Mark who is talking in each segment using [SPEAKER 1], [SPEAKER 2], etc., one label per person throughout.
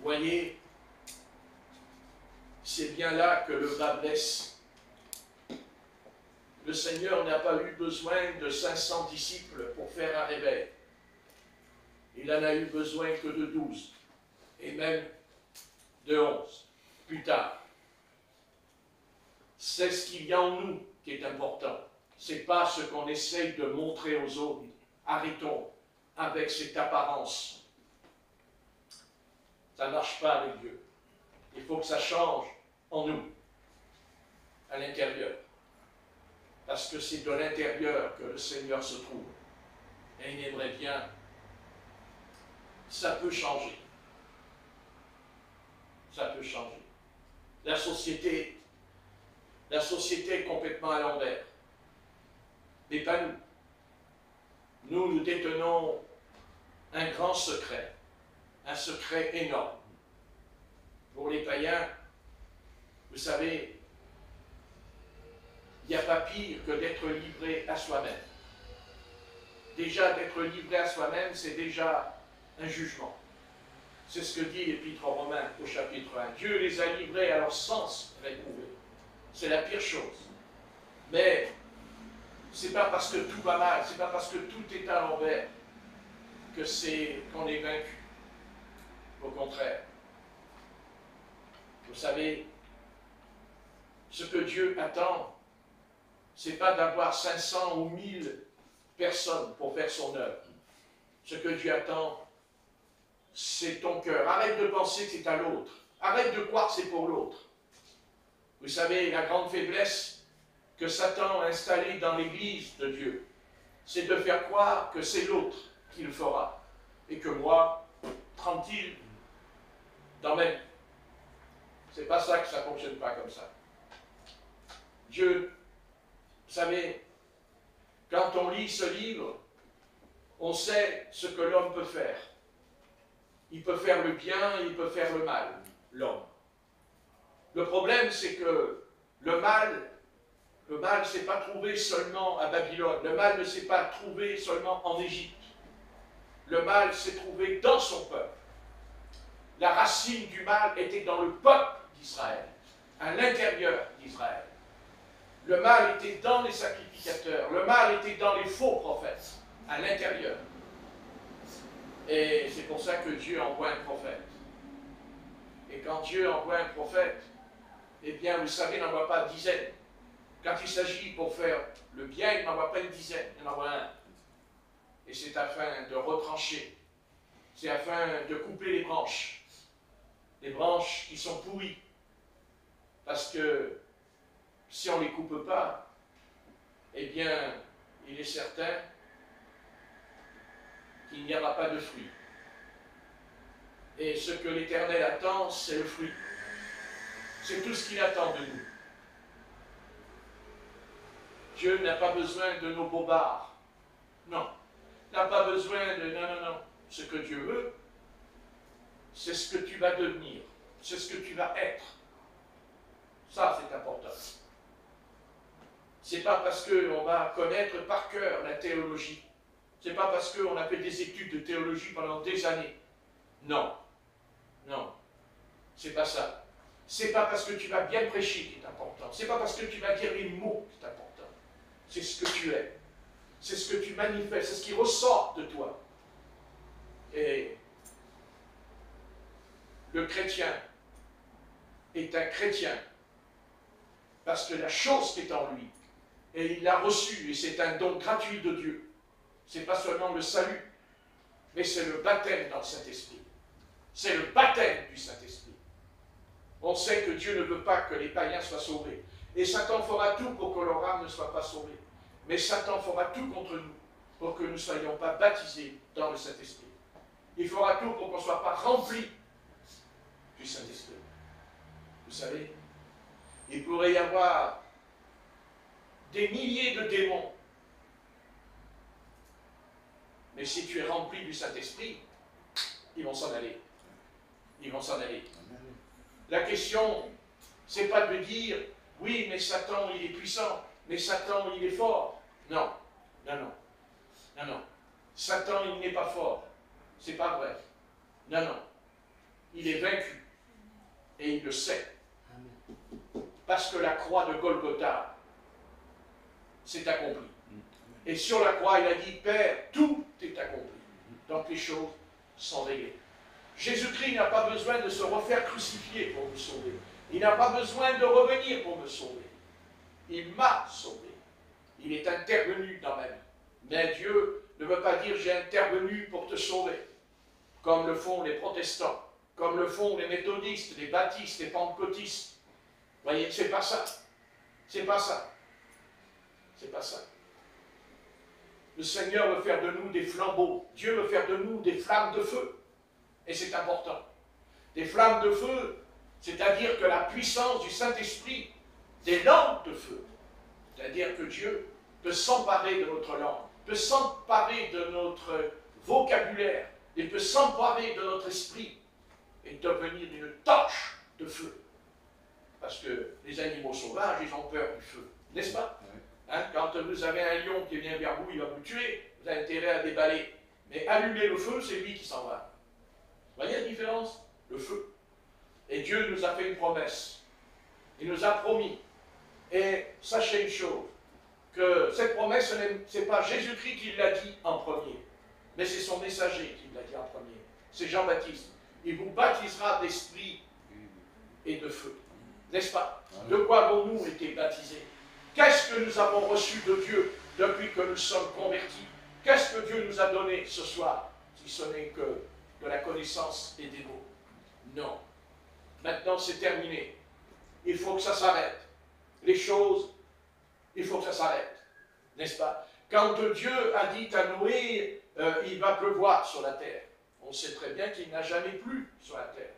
[SPEAKER 1] voyez, c'est bien là que le bas blesse. Le Seigneur n'a pas eu besoin de 500 disciples pour faire un réveil. Il n'en a eu besoin que de 12, et même de 11, plus tard. C'est ce qu'il y a en nous qui est important. Ce n'est pas ce qu'on essaye de montrer aux autres. Arrêtons avec cette apparence. Ça ne marche pas avec Dieu. Il faut que ça change en nous, à l'intérieur. Parce que c'est de l'intérieur que le Seigneur se trouve. Et il aimerait bien. Ça peut changer. Ça peut changer. La société est complètement à l'envers. Mais pas nous. Nous détenons un grand secret. Un secret énorme. Pour les païens, vous savez, il n'y a pas pire que d'être livré à soi-même. Déjà, d'être livré à soi-même, c'est déjà un jugement. C'est ce que dit l'Épître aux Romains au chapitre 1. Dieu les a livrés à leur sens réprouvé. C'est la pire chose. Mais ce n'est pas parce que tout va mal, ce n'est pas parce que tout est à l'envers qu'on est vaincu. Au contraire. Vous savez, ce que Dieu attend, ce n'est pas d'avoir 500 ou 1000 personnes pour faire son œuvre. Ce que Dieu attend, c'est ton cœur. Arrête de penser que c'est à l'autre. Arrête de croire que c'est pour l'autre. Vous savez, la grande faiblesse que Satan a installée dans l'Église de Dieu, c'est de faire croire que c'est l'autre qui le fera. Et que moi, tranquille, dans ma vie. C'est pas ça que ça ne fonctionne pas comme ça. Dieu, vous savez, quand on lit ce livre, on sait ce que l'homme peut faire. Il peut faire le bien, il peut faire le mal, l'homme. Le problème, c'est que le mal ne s'est pas trouvé seulement à Babylone. Le mal ne s'est pas trouvé seulement en Égypte. Le mal s'est trouvé dans son peuple. La racine du mal était dans le peuple d'Israël, à l'intérieur d'Israël. Le mal était dans les sacrificateurs, le mal était dans les faux prophètes, à l'intérieur. Et c'est pour ça que Dieu envoie un prophète. Et quand Dieu envoie un prophète, eh bien, vous savez, il n'envoie pas dizaines. Quand il s'agit pour faire le bien, il n'envoie pas une dizaine, il en envoie un. Et c'est afin de retrancher, c'est afin de couper les branches qui sont pourries. Parce que si on ne les coupe pas, eh bien, il est certain qu'il n'y aura pas de fruit. Et ce que l'Éternel attend, c'est le fruit. C'est tout ce qu'il attend de nous. Dieu n'a pas besoin de nos bobards. Non. Il n'a pas besoin de... Non. Ce que Dieu veut, c'est ce que tu vas devenir. C'est ce que tu vas être. Ça, c'est important. C'est pas parce qu'on va connaître par cœur la théologie. C'est pas parce qu'on a fait des études de théologie pendant des années. Non. C'est pas ça. C'est pas parce que tu vas bien prêcher qui est important. C'est pas parce que tu vas dire les mots qui est important. C'est ce que tu es. C'est ce que tu manifestes. C'est ce qui ressort de toi. Et le chrétien est un chrétien parce que la chose qui est en lui, et il l'a reçue, et c'est un don gratuit de Dieu. Ce n'est pas seulement le salut, mais c'est le baptême dans le Saint-Esprit. C'est le baptême du Saint-Esprit. On sait que Dieu ne veut pas que les païens soient sauvés. Et Satan fera tout pour que leur âme ne soit pas sauvée. Mais Satan fera tout contre nous pour que nous ne soyons pas baptisés dans le Saint-Esprit. Il fera tout pour qu'on ne soit pas remplis du Saint-Esprit. Vous savez, il pourrait y avoir des milliers de démons. Mais si tu es rempli du Saint-Esprit, ils vont s'en aller. Ils vont s'en aller. La question, c'est pas de dire, oui, mais Satan, il est puissant, mais Satan, il est fort. Non. Satan, il n'est pas fort. C'est pas vrai. Non. il est vaincu. Et il le sait. Parce que la croix de Golgotha s'est accomplie. Et sur la croix, il a dit, Père, tout est accompli. Donc les choses sont réglées. Jésus-Christ n'a pas besoin de se refaire crucifier pour me sauver. Il n'a pas besoin de revenir pour me sauver. Il m'a sauvé. Il est intervenu dans ma vie. Mais Dieu ne veut pas dire j'ai intervenu pour te sauver, comme le font les protestants, comme le font les méthodistes, les baptistes, les pentecôtistes. Vous voyez, c'est pas ça. C'est pas ça. C'est pas ça. Le Seigneur veut faire de nous des flambeaux. Dieu veut faire de nous des flammes de feu. Et c'est important. Des flammes de feu, c'est-à-dire que la puissance du Saint-Esprit, des lampes de feu, c'est-à-dire que Dieu peut s'emparer de notre langue, peut s'emparer de notre vocabulaire, et peut s'emparer de notre esprit, et devenir une torche de feu. Parce que les animaux sauvages, ils ont peur du feu, n'est-ce pas? Hein, quand vous avez un lion qui vient vers vous, il va vous tuer, vous avez intérêt à déballer. Mais allumer le feu, c'est lui qui s'en va. Vous voyez la différence? Le feu. Et Dieu nous a fait une promesse. Il nous a promis. Et sachez une chose, que cette promesse, ce n'est pas Jésus-Christ qui l'a dit en premier, mais c'est son messager qui l'a dit en premier. C'est Jean-Baptiste. Il vous baptisera d'esprit et de feu. N'est-ce pas? De quoi avons-nous été baptisés? Qu'est-ce que nous avons reçu de Dieu depuis que nous sommes convertis? Qu'est-ce que Dieu nous a donné ce soir, si ce n'est que de la connaissance et des mots? Non. Maintenant, c'est terminé. Il faut que ça s'arrête. Les choses, il faut que ça s'arrête. N'est-ce pas? Quand Dieu a dit à Noé, il va pleuvoir sur la terre, on sait très bien qu'il n'a jamais plu sur la terre.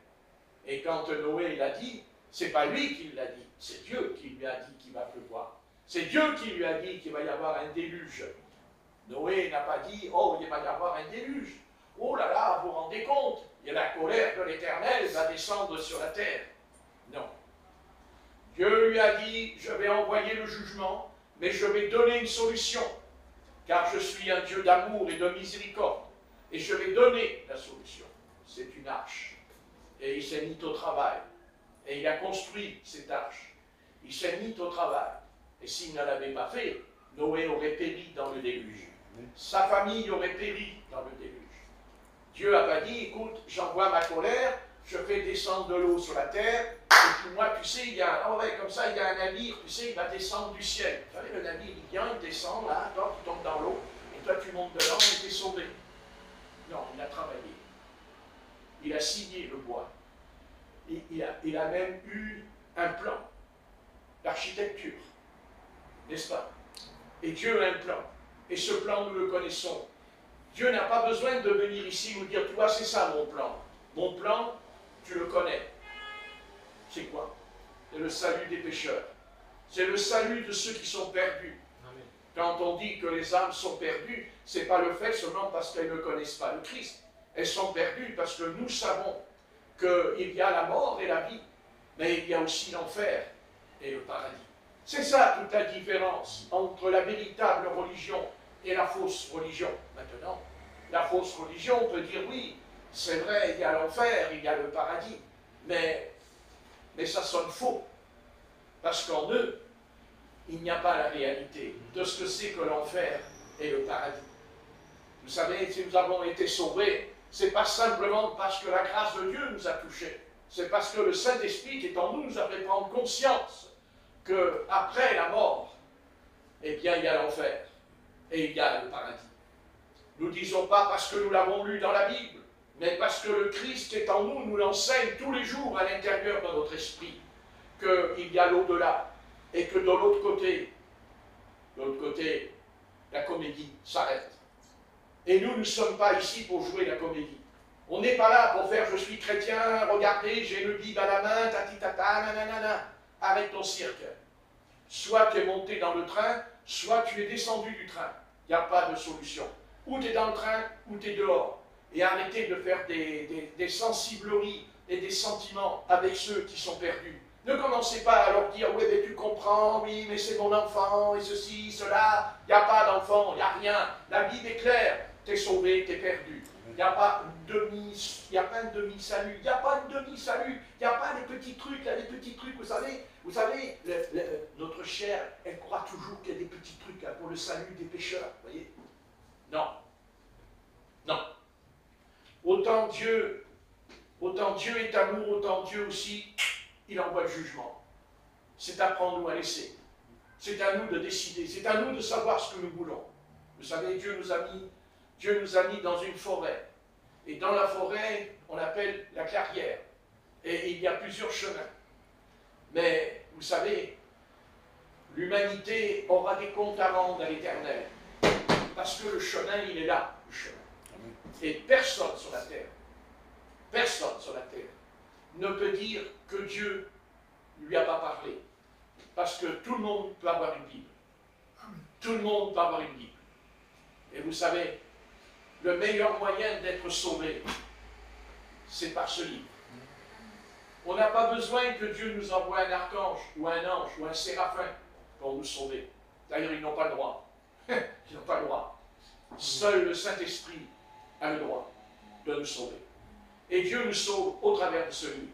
[SPEAKER 1] Et quand Noé l'a dit, c'est pas lui qui l'a dit, c'est Dieu qui lui a dit qu'il va pleuvoir. C'est Dieu qui lui a dit qu'il va y avoir un déluge. Noé n'a pas dit, oh, il va y avoir un déluge. Oh là là, vous vous rendez compte, il y a la colère de l'Éternel va descendre sur la terre. Non. Dieu lui a dit, je vais envoyer le jugement, mais je vais donner une solution, car je suis un Dieu d'amour et de miséricorde, et je vais donner la solution. C'est une arche. Et il s'est mis au travail, et il a construit cette arche. Il s'est mis au travail, et s'il ne l'avait pas fait, Noé aurait péri dans le déluge. Sa famille aurait péri dans le déluge. Dieu n'a pas dit, écoute, j'envoie ma colère, je fais descendre de l'eau sur la terre, et puis moi, tu sais, il y a, oh ouais, comme ça, il y a un navire, tu sais, il va descendre du ciel. Vous savez, le navire, il vient, il descend, là, toi, tu tombes dans l'eau, et toi, tu montes dedans, et tu es sauvé. Non, il a travaillé. Il a signé le bois. Il a même eu un plan d'architecture, n'est-ce pas? Et Dieu a un plan. Et ce plan, nous le connaissons. Dieu n'a pas besoin de venir ici nous dire, toi, c'est ça mon plan. Mon plan, tu le connais. C'est quoi? C'est le salut des pécheurs. C'est le salut de ceux qui sont perdus. Amen. Quand on dit que les âmes sont perdues, ce n'est pas le fait seulement parce qu'elles ne connaissent pas le Christ. Elles sont perdues parce que nous savons qu'il y a la mort et la vie, mais il y a aussi l'enfer et le paradis. C'est ça toute la différence entre la véritable religion et la fausse religion. Maintenant, la fausse religion peut dire oui, c'est vrai, il y a l'enfer, il y a le paradis, mais ça sonne faux, parce qu'en eux, il n'y a pas la réalité de ce que c'est que l'enfer et le paradis. Vous savez, si nous avons été sauvés, c'est pas simplement parce que la grâce de Dieu nous a touchés, c'est parce que le Saint-Esprit qui est en nous nous a fait prendre conscience qu'après la mort, eh bien, il y a l'enfer et il y a le paradis. Nous ne disons pas parce que nous l'avons lu dans la Bible, mais parce que le Christ qui est en nous nous l'enseigne tous les jours à l'intérieur de notre esprit, qu'il y a l'au-delà, et que de l'autre côté, la comédie s'arrête. Et nous ne sommes pas ici pour jouer la comédie. On n'est pas là pour faire « je suis chrétien, regardez, j'ai le Bible à la main, tati-tata, nanana ». Arrête ton cirque. Soit tu es monté dans le train, soit tu es descendu du train. Il n'y a pas de solution. Ou tu es dans le train, ou tu es dehors. Et arrêtez de faire des sensibleries et des sentiments avec ceux qui sont perdus. Ne commencez pas à leur dire « oui, mais tu comprends, oui, mais c'est mon enfant, et ceci, cela ». Il n'y a pas d'enfant, il n'y a rien. La Bible est claire. Tu es sauvé, tu es perdu. Il n'y a pas un demi-salut, il n'y a pas un demi-salut, il n'y a pas des petits trucs, là, des petits trucs, vous savez, notre chair, elle croit toujours qu'il y a des petits trucs là, pour le salut des pécheurs, vous voyez? Non. Non. Autant Dieu est amour, autant Dieu aussi, il envoie le jugement. C'est à prendre ou à laisser. C'est à nous de décider, c'est à nous de savoir ce que nous voulons. Vous savez, Dieu nous a mis dans une forêt. Et dans la forêt, on l'appelle la clairière. Et il y a plusieurs chemins. Mais, vous savez, l'humanité aura des comptes à rendre à l'Éternel. Parce que le chemin, il est là, le chemin. Et personne sur la terre ne peut dire que Dieu ne lui a pas parlé. Parce que tout le monde peut avoir une Bible. Tout le monde peut avoir une Bible. Et vous savez, le meilleur moyen d'être sauvé, c'est par ce livre. On n'a pas besoin que Dieu nous envoie un archange, ou un ange, ou un séraphin pour nous sauver. D'ailleurs, ils n'ont pas le droit. Ils n'ont pas le droit. Seul le Saint-Esprit a le droit de nous sauver. Et Dieu nous sauve au travers de ce livre.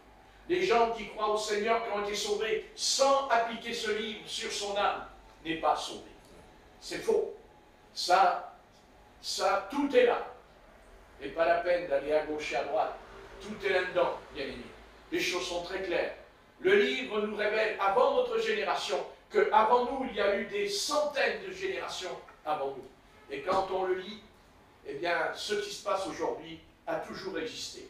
[SPEAKER 1] Les gens qui croient au Seigneur, qui ont été sauvés sans appliquer ce livre sur son âme, n'est pas sauvé. C'est faux. Ça, tout est là. Et pas la peine d'aller à gauche et à droite. Tout est là-dedans, bien aimé. Les choses sont très claires. Le livre nous révèle, avant notre génération, qu'avant nous, il y a eu des centaines de générations avant nous. Et quand on le lit, eh bien, ce qui se passe aujourd'hui a toujours existé.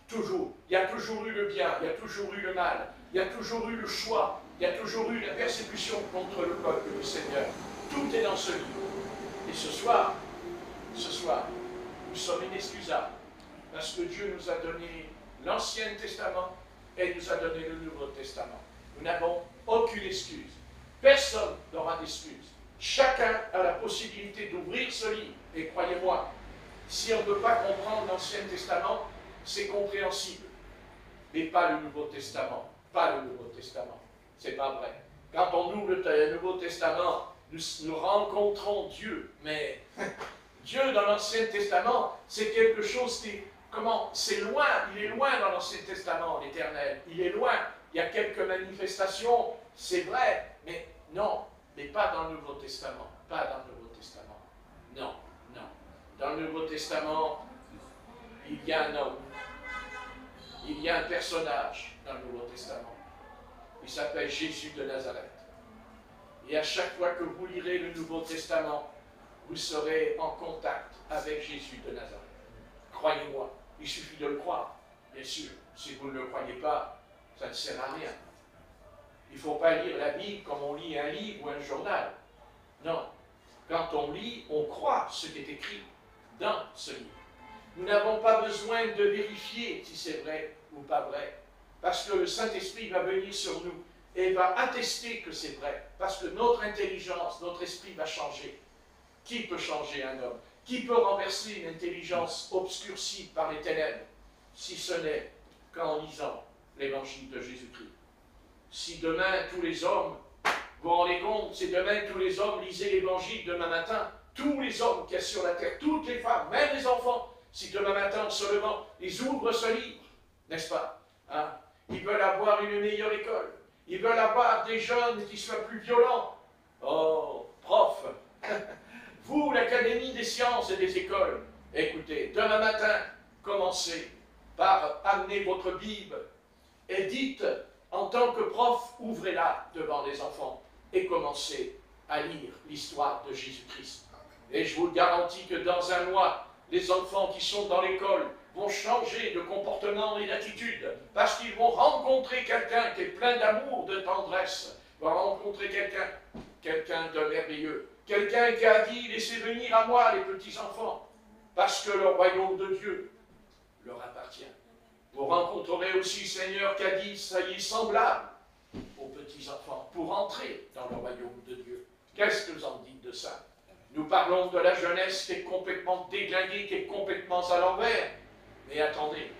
[SPEAKER 1] Toujours. Il y a toujours eu le bien, il y a toujours eu le mal, il y a toujours eu le choix, il y a toujours eu la persécution contre le peuple du Seigneur. Tout est dans ce livre. Et ce soir, nous sommes inexcusables, parce que Dieu nous a donné l'Ancien Testament et il nous a donné le Nouveau Testament. Nous n'avons aucune excuse. Personne n'aura d'excuse. Chacun a la possibilité d'ouvrir ce livre. Et croyez-moi, si on ne peut pas comprendre l'Ancien Testament, c'est compréhensible. Mais pas le Nouveau Testament. Pas le Nouveau Testament. C'est pas vrai. Quand on ouvre le Nouveau Testament, nous rencontrons Dieu. Mais Dieu dans l'Ancien Testament, c'est quelque chose qui... c'est loin, il est loin dans l'Ancien Testament, l'Éternel. Il est loin. Il y a quelques manifestations, c'est vrai, mais non, mais pas dans le Nouveau Testament. Pas dans le Nouveau Testament. Non, non. Dans le Nouveau Testament, il y a un homme. Il y a un personnage dans le Nouveau Testament. Il s'appelle Jésus de Nazareth. Et à chaque fois que vous lirez le Nouveau Testament, vous serez en contact avec Jésus de Nazareth. Croyez-moi, il suffit de le croire, bien sûr. Si vous ne le croyez pas, ça ne sert à rien. Il ne faut pas lire la Bible comme on lit un livre ou un journal. Non. Quand on lit, on croit ce qui est écrit dans ce livre. Nous n'avons pas besoin de vérifier si c'est vrai ou pas vrai, parce que le Saint-Esprit va venir sur nous et va attester que c'est vrai, parce que notre intelligence, notre esprit va changer. Qui peut changer un homme? Qui peut renverser une intelligence obscurcie par les ténèbres, si ce n'est qu'en lisant l'évangile de Jésus-Christ? Si demain tous les hommes, vous vous rendez compte, si demain tous les hommes lisaient l'évangile demain matin, tous les hommes qui sont sur la terre, toutes les femmes, même les enfants, si demain matin en se levant, ils ouvrent ce livre, n'est-ce pas? Hein? Ils veulent avoir une meilleure école, ils veulent avoir des jeunes qui soient plus violents. Oh, prof, vous, l'Académie des sciences et des écoles, écoutez, demain matin, commencez par amener votre Bible et dites, en tant que prof, ouvrez-la devant les enfants et commencez à lire l'histoire de Jésus-Christ. Et je vous le garantis que dans un mois, les enfants qui sont dans l'école vont changer de comportement et d'attitude parce qu'ils vont rencontrer quelqu'un qui est plein d'amour, de tendresse, vont rencontrer quelqu'un de merveilleux. Quelqu'un qui a dit, laissez venir à moi les petits-enfants, parce que le royaume de Dieu leur appartient. Vous rencontrerez aussi Seigneur qui a dit, soyez semblables aux petits-enfants pour entrer dans le royaume de Dieu. Qu'est-ce que vous en dites de ça? Nous parlons de la jeunesse qui est complètement déglinguée, qui est complètement à l'envers. Mais attendez,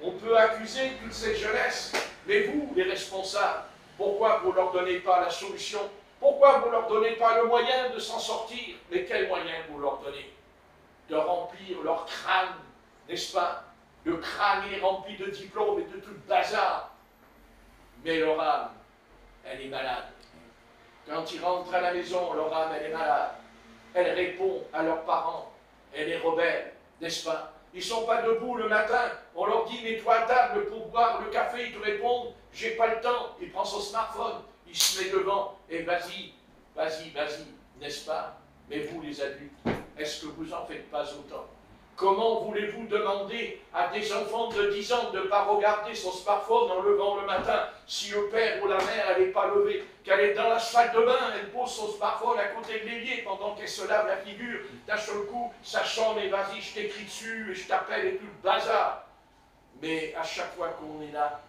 [SPEAKER 1] on peut accuser toute cette jeunesse, mais vous, les responsables, pourquoi vous ne leur donnez pas la solution? Pourquoi vous ne leur donnez pas le moyen de s'en sortir? Mais quel moyen vous leur donnez? De remplir leur crâne n'est-ce pas? Le crâne est rempli de diplômes et de tout le bazar. Mais leur âme, elle est malade. Quand ils rentrent à la maison, leur âme, elle est malade. Elle répond à leurs parents. Elle est rebelle, n'est-ce pas? Ils ne sont pas debout le matin. On leur dit, mets-toi à table pour boire le café. Ils te répondent, j'ai pas le temps. Il prend son smartphone, il se met devant. Et vas-y, vas-y, vas-y, n'est-ce pas? Mais vous, les adultes, est-ce que vous en faites pas autant? Comment voulez-vous demander à des enfants de 10 ans de ne pas regarder son smartphone en levant le matin, si le père ou la mère, elle n'est pas levée, qu'elle est dans la salle de bain, elle pose son smartphone à côté de l'évier pendant qu'elle se lave la figure, d'un seul coup, ça sonne et vas-y, je t'écris dessus et je t'appelle et tout le bazar. Mais à chaque fois qu'on est là,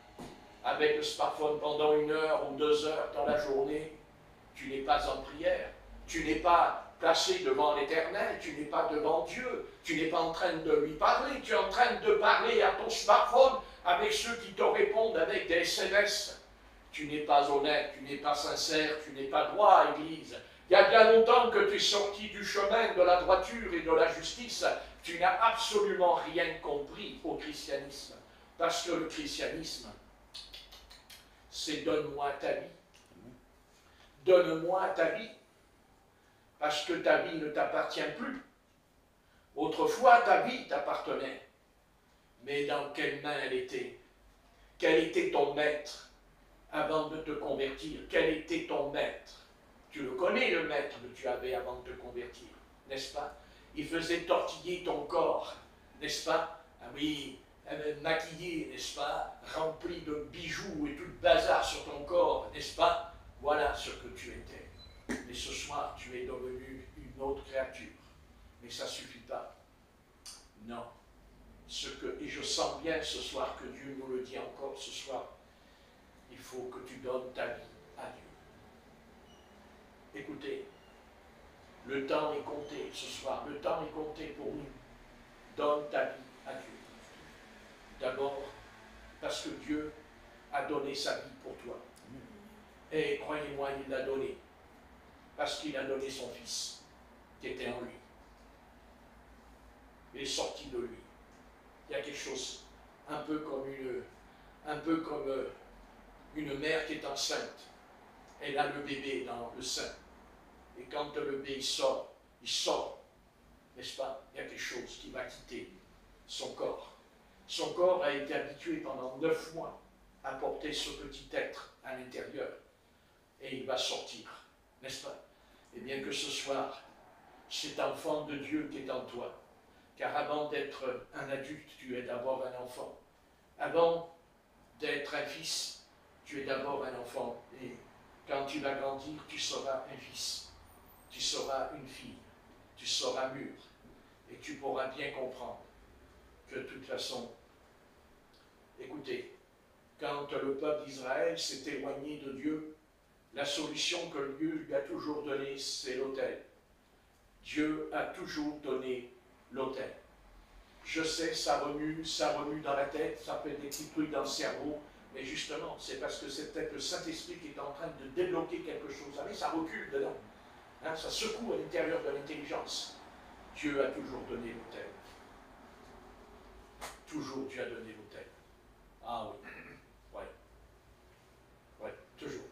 [SPEAKER 1] avec le smartphone pendant 1 heure ou 2 heures dans la journée, tu n'es pas en prière, tu n'es pas placé devant l'Éternel, tu n'es pas devant Dieu, tu n'es pas en train de lui parler, tu es en train de parler à ton smartphone avec ceux qui te répondent avec des SMS. Tu n'es pas honnête, tu n'es pas sincère, tu n'es pas droit, Église. Il y a bien longtemps que tu es sorti du chemin de la droiture et de la justice, tu n'as absolument rien compris au christianisme. Parce que le christianisme, c'est donne-moi ta vie. Donne-moi ta vie. Parce que ta vie ne t'appartient plus. Autrefois, ta vie t'appartenait. Mais dans quelle main elle était? Quel était ton maître avant de te convertir? Quel était ton maître? Tu le connais, le maître que tu avais avant de te convertir, n'est-ce pas? Il faisait tortiller ton corps, n'est-ce pas? Ah oui, maquillé, n'est-ce pas? Rempli de bijoux et tout le bazar sur ton corps, n'est-ce pas? Voilà ce que tu étais. Mais ce soir, tu es devenu une autre créature. Mais ça ne suffit pas. Non. Et je sens bien ce soir que Dieu nous le dit encore ce soir. Il faut que tu donnes ta vie à Dieu. Écoutez, le temps est compté ce soir. Le temps est compté pour nous. Donne ta vie à Dieu. D'abord, parce que Dieu a donné sa vie pour toi. Et croyez-moi, il l'a donné. Parce qu'il a donné son Fils, qui était en lui. Il est sorti de lui. Il y a quelque chose, un peu comme une mère qui est enceinte. Elle a le bébé dans le sein. Et quand le bébé sort, n'est-ce pas? Il y a quelque chose qui va quitter son corps. Son corps a été habitué pendant 9 mois à porter ce petit être à l'intérieur. Et il va sortir, n'est-ce pas? Et bien que ce soir, cet enfant de Dieu qui est en toi, car avant d'être un adulte, tu es d'abord un enfant. Avant d'être un fils, tu es d'abord un enfant. Et quand tu vas grandir, tu seras un fils. Tu seras une fille. Tu seras mûr. Et tu pourras bien comprendre que de toute façon, écoutez, quand le peuple d'Israël s'est éloigné de Dieu, la solution que Dieu lui a toujours donnée, c'est l'autel. Dieu a toujours donné l'autel. Je sais, ça remue dans la tête, ça fait des petits trucs dans le cerveau, mais justement, c'est parce que c'est peut-être le Saint-Esprit qui est en train de débloquer quelque chose. Mais ça recule dedans. Hein, ça secoue à l'intérieur de l'intelligence. Dieu a toujours donné l'autel. Toujours Dieu a donné l'autel. Ah oui. Oui. Oui, toujours.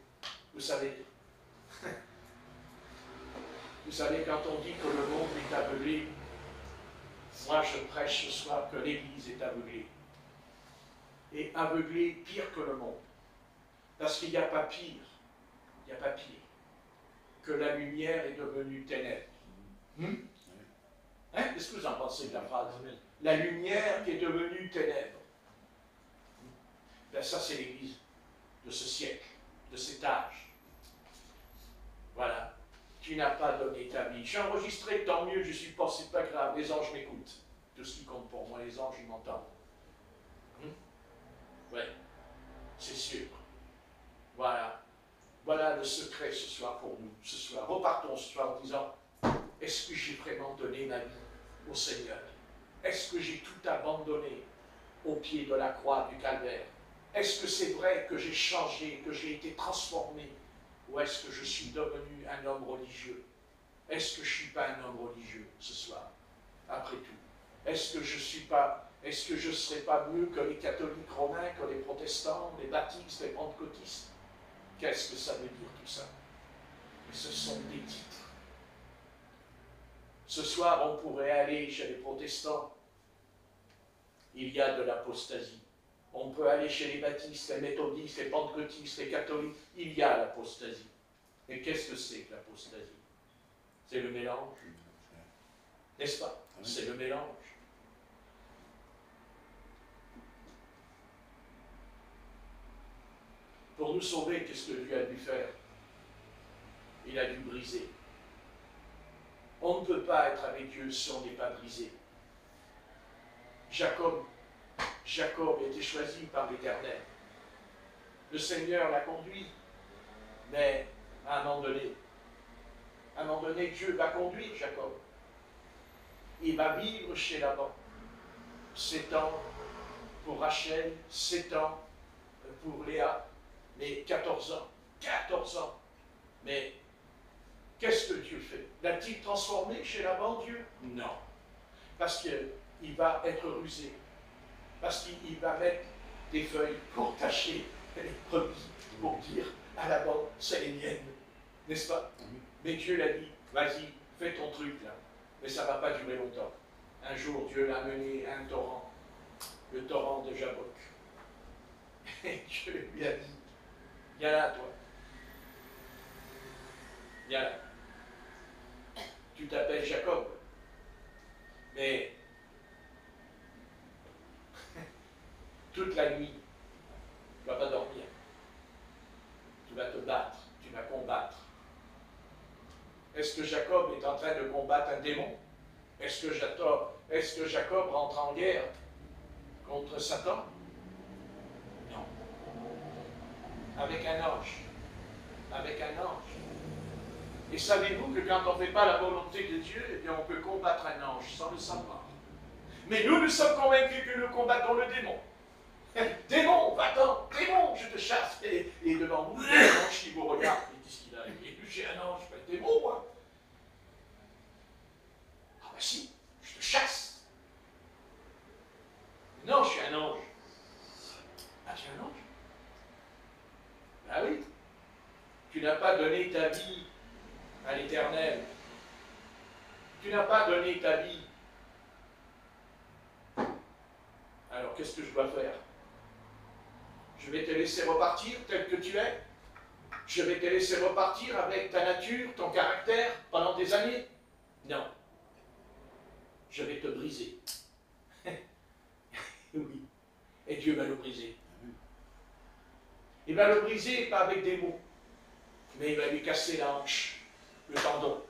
[SPEAKER 1] Vous savez, quand on dit que le monde est aveuglé, moi je prêche ce soir que l'Église est aveuglée. Et aveuglée pire que le monde. Parce qu'il n'y a pas pire, que la lumière est devenue ténèbres. Hein? Qu'est-ce que vous en pensez de la phrase? La lumière qui est devenue ténèbres. Ben ça c'est l'Église de ce siècle, de cet âge. Voilà. Tu n'as pas donné ta vie. Je suis enregistré, tant mieux, je suis pas, c'est pas grave, les anges m'écoutent. Tout ce qui compte pour moi, les anges, ils m'entendent. Oui, c'est sûr. Voilà. Voilà le secret ce soir pour nous. Ce soir, repartons ce soir en disant, est-ce que j'ai vraiment donné ma vie au Seigneur? Est-ce que j'ai tout abandonné au pied de la croix du calvaire? Est-ce que c'est vrai que j'ai changé, que j'ai été transformé? Ou est-ce que je suis devenu un homme religieux? Est-ce que je ne suis pas un homme religieux ce soir? Après tout, est-ce que je ne suis pas est-ce que je ne serais pas mieux que les catholiques romains, que les protestants, les baptistes, les pentecôtistes? Qu'est-ce que ça veut dire tout ça? Mais ce sont des titres. Ce soir, on pourrait aller chez les protestants. Il y a de l'apostasie. On peut aller chez les baptistes, les méthodistes, les pentecôtistes, les catholiques. Il y a l'apostasie. Mais qu'est-ce que c'est que l'apostasie? C'est le mélange. N'est-ce pas? C'est le mélange. Pour nous sauver, qu'est-ce que Dieu a dû faire? Il a dû briser. On ne peut pas être avec Dieu si on n'est pas brisé. Jacob a été choisi par l'Éternel. Le Seigneur l'a conduit, mais à un moment donné, Dieu va conduire Jacob. Il va vivre chez Laban. 7 ans pour Rachel, 7 ans pour Léa, mais 14 ans. 14 ans. Mais qu'est-ce que Dieu fait? L'a-t-il transformé chez Laban, Dieu? Non. Parce qu'il va être rusé. Parce qu'il va mettre des feuilles pour cacher les brebis, pour dire à Laban, c'est les miennes. N'est-ce pas? Mais Dieu l'a dit, vas-y, fais ton truc là. Mais ça ne va pas durer longtemps. Un jour, Dieu l'a mené à un torrent, le torrent de Jabbok. Et Dieu lui a dit, viens là, toi. Viens là. Tu t'appelles Jacob. Mais toute la nuit, tu ne vas pas dormir. Tu vas te battre, tu vas combattre. Est-ce que Jacob est en train de combattre un démon? Est-ce que Jacob rentre en guerre contre Satan? Non. Avec un ange. Avec un ange. Et savez-vous que quand on ne fait pas la volonté de Dieu, eh bien on peut combattre un ange sans le savoir. Mais nous sommes convaincus que nous combattons le démon. Démon, va-t'en, démon, je te chasse. Et devant vous, il y a un ange qui vous regarde. Et qu'est-ce qu'il a? J'ai un ange, pas le démon, moi. Ah ben si, je te chasse. Non, je suis un ange. Ah, tu es un ange? Ah oui. Tu n'as pas donné ta vie à l'Éternel. Tu n'as pas donné ta vie. Alors, qu'est-ce que je dois faire? Je vais te laisser repartir tel que tu es. Je vais te laisser repartir avec ta nature, ton caractère, pendant des années. Non. Je vais te briser. Oui. Et Dieu va le briser. Il va le briser, pas avec des mots, mais il va lui casser la hanche, le tendon.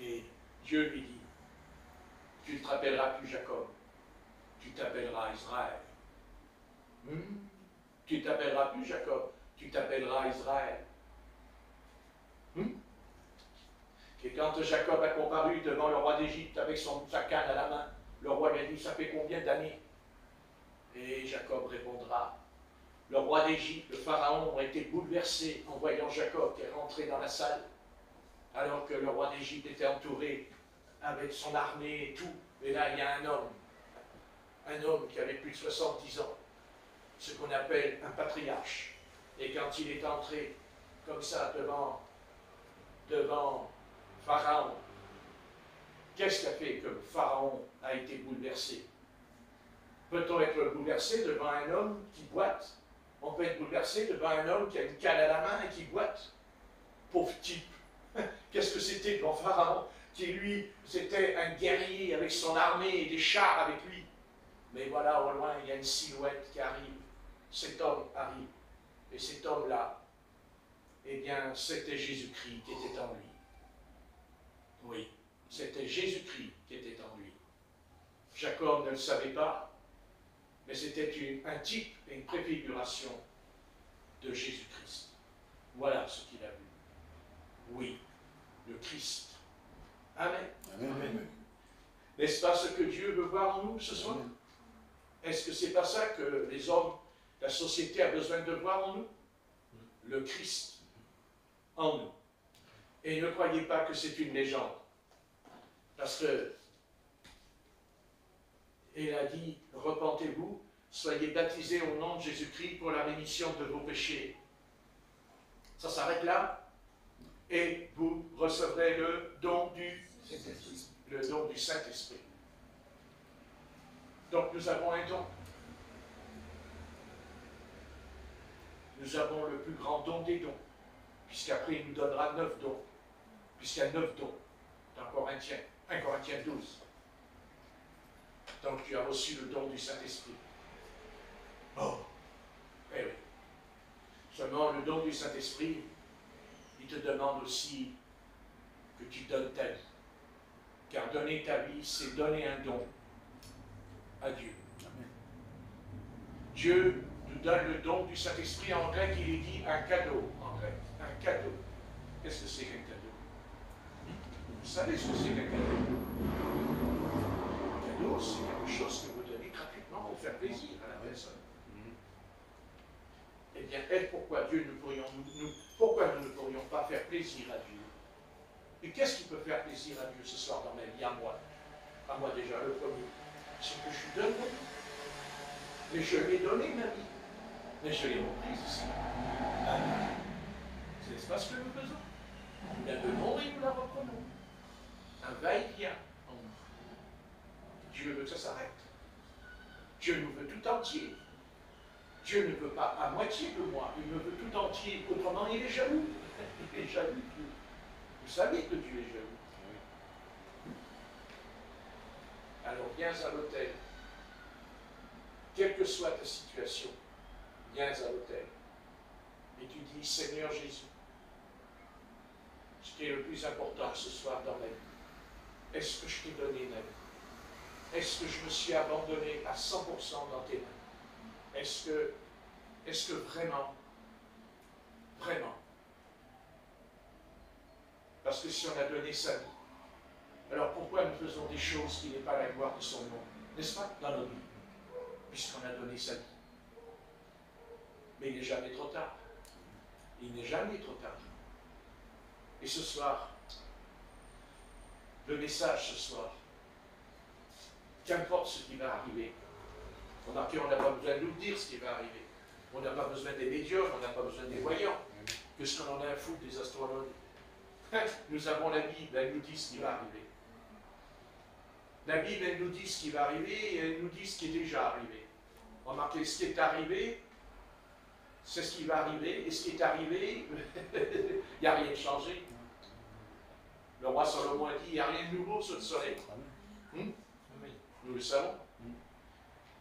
[SPEAKER 1] Et Dieu lui dit, tu ne te rappelleras plus Jacob, tu t'appelleras Israël. Tu ne t'appelleras plus Jacob, tu t'appelleras Israël. Et quand Jacob a comparu devant le roi d'Égypte avec sa canne à la main, le roi lui a dit, ça fait combien d'années? Et Jacob répondra, le roi d'Égypte, le pharaon, a été bouleversé en voyant Jacob qui est rentré dans la salle, alors que le roi d'Égypte était entouré avec son armée et tout. Et là, il y a un homme qui avait plus de 70 ans, ce qu'on appelle un patriarche. Et quand il est entré comme ça devant Pharaon, qu'est-ce qui a fait que Pharaon a été bouleversé? Peut-on être bouleversé devant un homme qui boite? On peut être bouleversé devant un homme qui a une canne à la main et qui boite. Pauvre type. Qu'est-ce que c'était pour Pharaon, qui lui, c'était un guerrier avec son armée et des chars avec lui. Mais voilà, au loin, il y a une silhouette qui arrive. Cet homme arrive. Et cet homme-là, eh bien, c'était Jésus-Christ qui était en lui. Oui, c'était Jésus-Christ qui était en lui. Jacob ne le savait pas, mais c'était un type et une préfiguration de Jésus-Christ. Voilà ce qu'il a vu. Oui, le Christ. Amen. Amen. N'est-ce pas ce que Dieu veut voir en nous ce soir? Est-ce que c'est pas ça que les hommes, la société a besoin de voir en nous? Le Christ en nous. Et ne croyez pas que c'est une légende. Parce que Et il a dit, repentez-vous, soyez baptisés au nom de Jésus-Christ pour la rémission de vos péchés. Ça s'arrête là. Et vous recevrez le don du Saint-Esprit. Le don du Saint-Esprit. Donc nous avons un don. Nous avons le plus grand don des dons, puisqu'après il nous donnera 9 dons, puisqu'il y a 9 dons dans Corinthiens, 1 Corinthiens 12. Donc tu as reçu le don du Saint-Esprit. Oh, eh oui. Seulement le don du Saint-Esprit, il te demande aussi que tu donnes ta vie. Car donner ta vie, c'est donner un don à Dieu. Amen. Dieu nous donne le don du Saint-Esprit. En grec, il est dit un cadeau. En grec, un cadeau. Qu'est-ce que c'est qu'un cadeau? Vous savez ce que c'est qu'un cadeau? Un cadeau, c'est quelque chose que vous donnez gratuitement pour faire plaisir à la personne. Eh bien, pourquoi pourquoi nous ne pourrions pas faire plaisir à Dieu? Et qu'est-ce qui peut faire plaisir à Dieu ce soir dans ma vie, à moi? À moi déjà, le premier. C'est que je lui donne ma vie. Mais je lui ai donné ma vie. Mais je l'ai reprise aussi. C'est pas ce que nous faisons. Nous la donnons et nous la reprenons. Un va-et-vient en nous. Dieu veut que ça s'arrête. Dieu nous veut tout entier. Dieu ne veut pas à moitié de moi, il me veut tout entier. Autrement, il est jaloux. Il est jaloux, Dieu. Vous savez que Dieu est jaloux. Alors viens à l'autel. Quelle que soit ta situation, viens à l'autel. Et tu dis, Seigneur Jésus, ce qui est le plus important ce soir dans ma vie, est-ce que je t'ai donné ma vie? Est-ce que je me suis abandonné à 100% dans tes mains? Est-ce que vraiment, parce que si on a donné sa vie, alors pourquoi nous faisons des choses qui n'est pas la gloire de son nom? N'est-ce pas, dans nos vies? Puisqu'on a donné sa vie. Mais il n'est jamais trop tard. Il n'est jamais trop tard. Et ce soir, le message ce soir, qu'importe ce qui va arriver, remarquez, on n'a pas besoin de nous dire ce qui va arriver. On n'a pas besoin des médiums, on n'a pas besoin des voyants. Qu'est-ce qu'on en a à foutre des astronomes? Nous avons la Bible, elle nous dit ce qui va arriver. La Bible, elle nous dit ce qui va arriver et elle nous dit ce qui est déjà arrivé. Remarquez, ce qui est arrivé, c'est ce qui va arriver, et ce qui est arrivé, il n'y a rien de changé. Le roi Salomon a dit, il n'y a rien de nouveau sous le soleil. Nous le savons.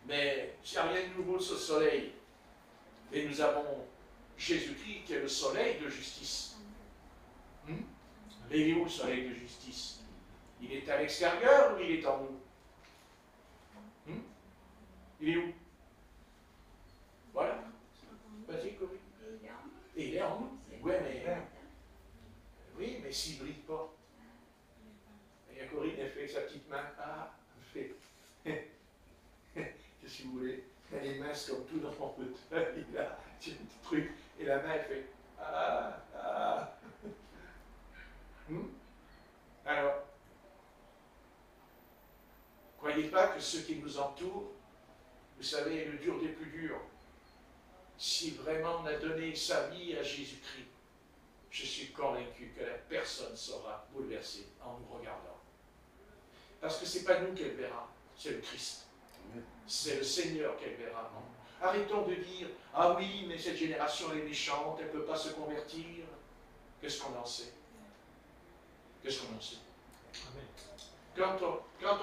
[SPEAKER 1] Mais s'il n'y a rien de nouveau sous le soleil, et nous avons Jésus-Christ qui est le soleil de justice. Mais il est où le soleil de justice? Il est à l'extérieur ou il est en nous? Il est où? Voilà. Vas-y, Corinne. Et il est en nous. Oui, mais s'il ne brille pas. Et Corinne, elle fait sa petite main. Ah, elle fait. Si vous voulez, elle est mince comme tout dans mon fauteuil. Il a un petit truc. Et la main, elle fait. Ah. Alors, croyez pas que ceux qui nous entourent, vous savez, le dur des plus durs, si vraiment on a donné sa vie à Jésus-Christ, je suis convaincu que la personne sera bouleversée en nous regardant. Parce que ce n'est pas nous qu'elle verra, c'est le Christ. C'est le Seigneur qu'elle verra. Arrêtons de dire, ah oui, mais cette génération elle est méchante, elle ne peut pas se convertir. Qu'est-ce qu'on en sait? Qu'est-ce qu'on en sait? Amen. Quand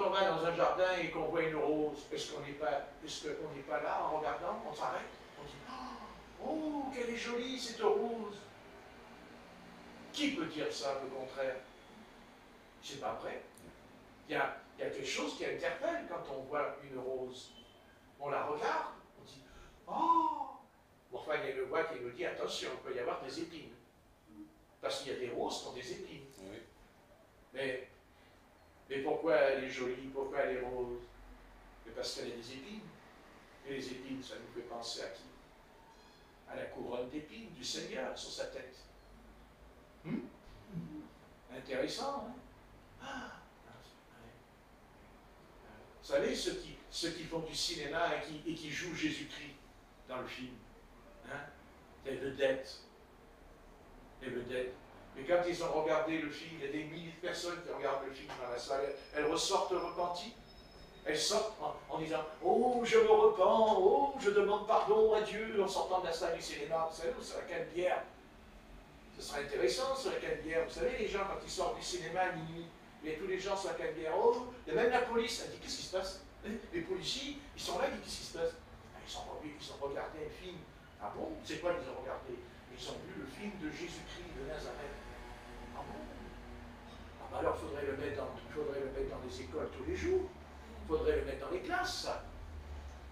[SPEAKER 1] on va dans un jardin et qu'on voit une rose, est-ce qu'on n'est pas là en regardant? On s'arrête? On dit, oh, qu'elle est jolie cette rose! Qui peut dire ça, le contraire? C'est pas vrai. Il y a quelque chose qui interpelle quand on voit une rose. On la regarde, on dit, oh! Enfin, il y a une voix qui nous dit, attention, il peut y avoir des épines. Parce qu'il y a des roses qui ont des épines. Oui. Mais pourquoi elle est jolie? Pourquoi elle est rose? Mais parce qu'elle a des épines. Et les épines, ça nous fait penser à qui? À la couronne d'épines du Seigneur sur sa tête. Intéressant, hein? Vous savez, ceux ceux qui font du cinéma et qui jouent Jésus-Christ dans le film. Hein? Des vedettes. Des vedettes. Mais quand ils ont regardé le film, il y a des milliers de personnes qui regardent le film dans la salle, elles ressortent repenties. Elles sortent en disant « Oh, je me repens, oh, je demande pardon à Dieu » en sortant de la salle du cinéma. Vous savez, sur la canne-bière. Ce serait intéressant sur la canne-bière. Vous savez, les gens, quand ils sortent du cinéma à minuit, il y a tous les gens sur la canne-bière. Oh, il y a même la police. Elle dit « Qu'est-ce qui se passe ?» Les policiers, ils sont là, ils disent « Qu'est-ce qui se passe ?» Ils ont regardé un film. Ah bon? C'est quoi qu'ils ont regardé? Ils ont vu le film de Jésus-Christ de Nazareth. Ah bon? Ah ben alors, il faudrait le mettre dans les écoles tous les jours. Il faudrait le mettre dans les classes, ça.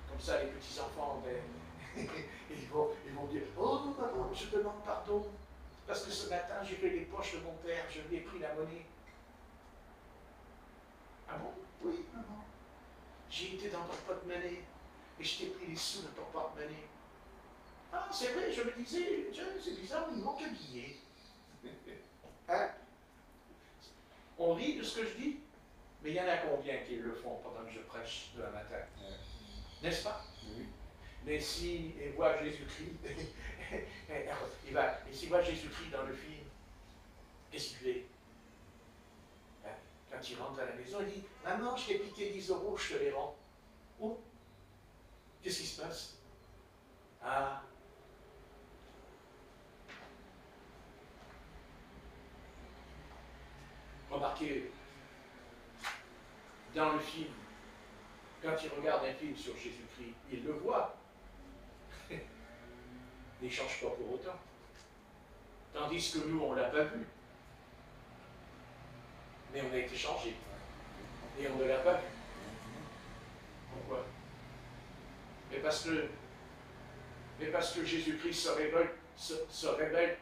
[SPEAKER 1] Comme ça, les petits-enfants, ils vont dire « Oh, maman, je demande pardon, parce que ce matin, j'ai fait les poches de mon père, je lui ai pris la monnaie. » Ah bon? Oui, maman. J'ai été dans ton porte-monnaie et je t'ai pris les sous de ton porte-monnaie. Ah, c'est vrai, je me disais, c'est bizarre, il manque un billet. Hein? On rit de ce que je dis? Mais il y en a combien qui le font pendant que je prêche demain matin? N'est-ce pas? Oui. Mais s'il voit Jésus-Christ, s'il voit Jésus-Christ dans le film, qu'est-ce qu'il fait? Hein? Quand il rentre à la maison, il dit « Maman, je t'ai piqué 10 €, je te les rends. » Oh, qu'est-ce qui se passe? Ah, remarquez, dans le film, quand il regarde un film sur Jésus-Christ, il le voit. Il ne change pas pour autant. Tandis que nous, on ne l'a pas vu. Mais on a été changé. Et on ne l'a pas vu. Pourquoi? Mais parce que Jésus-Christ se révèle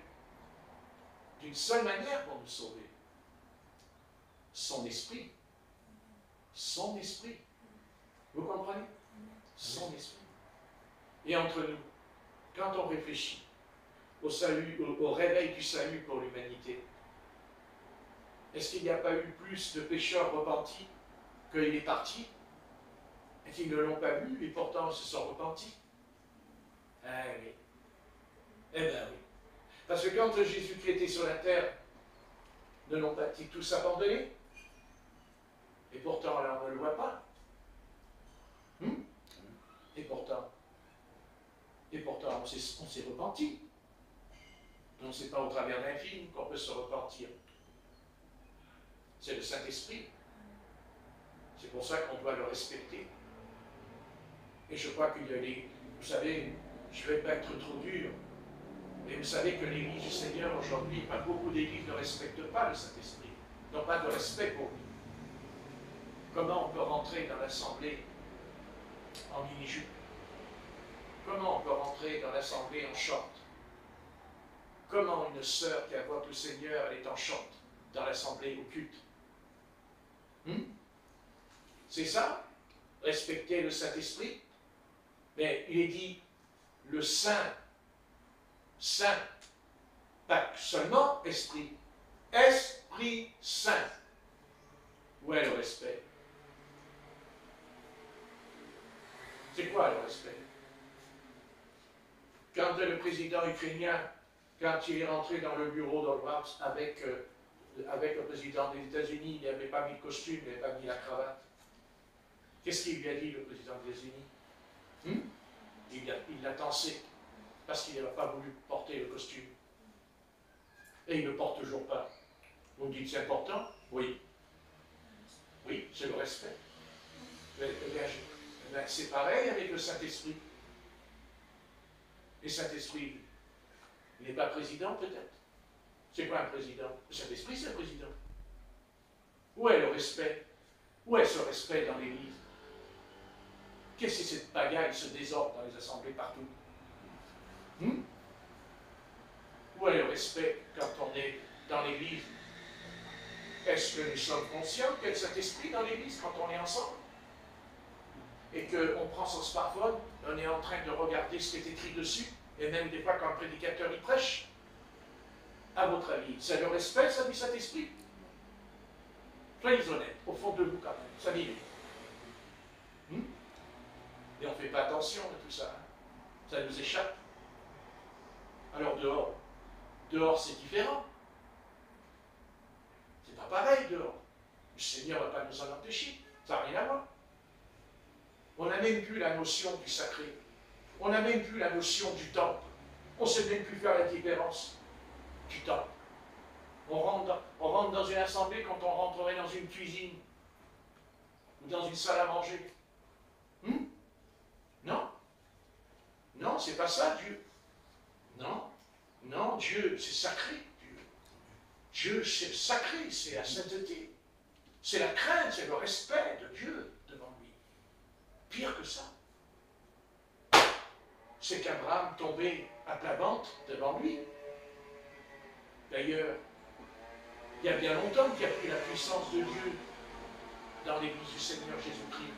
[SPEAKER 1] d'une seule manière pour nous sauver. Son esprit. Son esprit. Vous comprenez? Son esprit. Et entre nous, quand on réfléchit au salut, au réveil du salut pour l'humanité, est-ce qu'il n'y a pas eu plus de pécheurs repentis qu'il est parti et qu'ils ne l'ont pas vu et pourtant ils se sont repentis? Eh oui. Eh bien oui. Parce que quand Jésus-Christ était sur la terre, ne l'ont pas-ils tous abandonné? Et pourtant, là, on ne le voit pas. Et pourtant, on s'est repenti. Donc, ce n'est pas au travers d'un film qu'on peut se repentir. C'est le Saint-Esprit. C'est pour ça qu'on doit le respecter. Et je crois qu'il y a des... Vous savez, je ne vais pas être trop dur, mais vous savez que l'Église du Seigneur, aujourd'hui, pas beaucoup d'Églises ne respectent pas le Saint-Esprit. N'ont pas de respect pour lui. Comment on peut rentrer dans l'assemblée en mini-jupe? Comment on peut rentrer dans l'assemblée en short? Comment une sœur qui invoque le Seigneur, elle est en short dans l'assemblée au culte? C'est ça? Respecter le Saint-Esprit? Mais il est dit le Saint, pas seulement Esprit, Esprit Saint. Où est le respect? C'est quoi le respect? Quand le président ukrainien, quand il est rentré dans le bureau d'Olmert avec le président des États-Unis, il n'avait pas mis le costume, il n'avait pas mis la cravate. Qu'est-ce qu'il lui a dit, le président des États-Unis? Il l'a tensé, parce qu'il n'a pas voulu porter le costume. Et il ne le porte toujours pas. Vous me dites, c'est important? Oui. Oui, c'est le respect. C'est pareil avec le Saint-Esprit. Le Saint-Esprit, il n'est pas président peut-être. C'est quoi un président? Le Saint-Esprit, c'est un président. Où est le respect? Où est ce respect dans l'Église? Qu'est-ce que c'est cette pagaille, ce désordre dans les assemblées partout? Où est le respect quand on est dans l'Église? Est-ce que nous sommes conscients qu'il y a le Saint-Esprit dans l'Église quand on est ensemble? Et qu'on prend son smartphone, on est en train de regarder ce qui est écrit dessus, et même des fois quand le prédicateur y prêche? À votre avis, c'est le respect, ça, du Saint-Esprit? Soyez honnêtes, au fond de vous quand même, ça dit. Et on ne fait pas attention à tout ça. Ça nous échappe. Alors dehors, dehors c'est différent. C'est pas pareil dehors. Le Seigneur ne va pas nous en empêcher. Ça n'a rien à voir. On n'a même plus la notion du sacré. On n'a même plus la notion du temple. On ne sait même plus faire la différence du temple. On rentre dans une assemblée quand on rentrerait dans une cuisine ou dans une salle à manger. Non. Non, c'est pas ça, Dieu. Non. Non, Dieu, c'est sacré. Dieu, c'est sacré, c'est la sainteté. C'est la crainte, c'est le respect de Dieu devant lui. Pire que ça, c'est qu'Abraham tombait à plat ventre devant lui. D'ailleurs, il y a bien longtemps qu'il a pris la puissance de Dieu dans l'Église du Seigneur Jésus-Christ.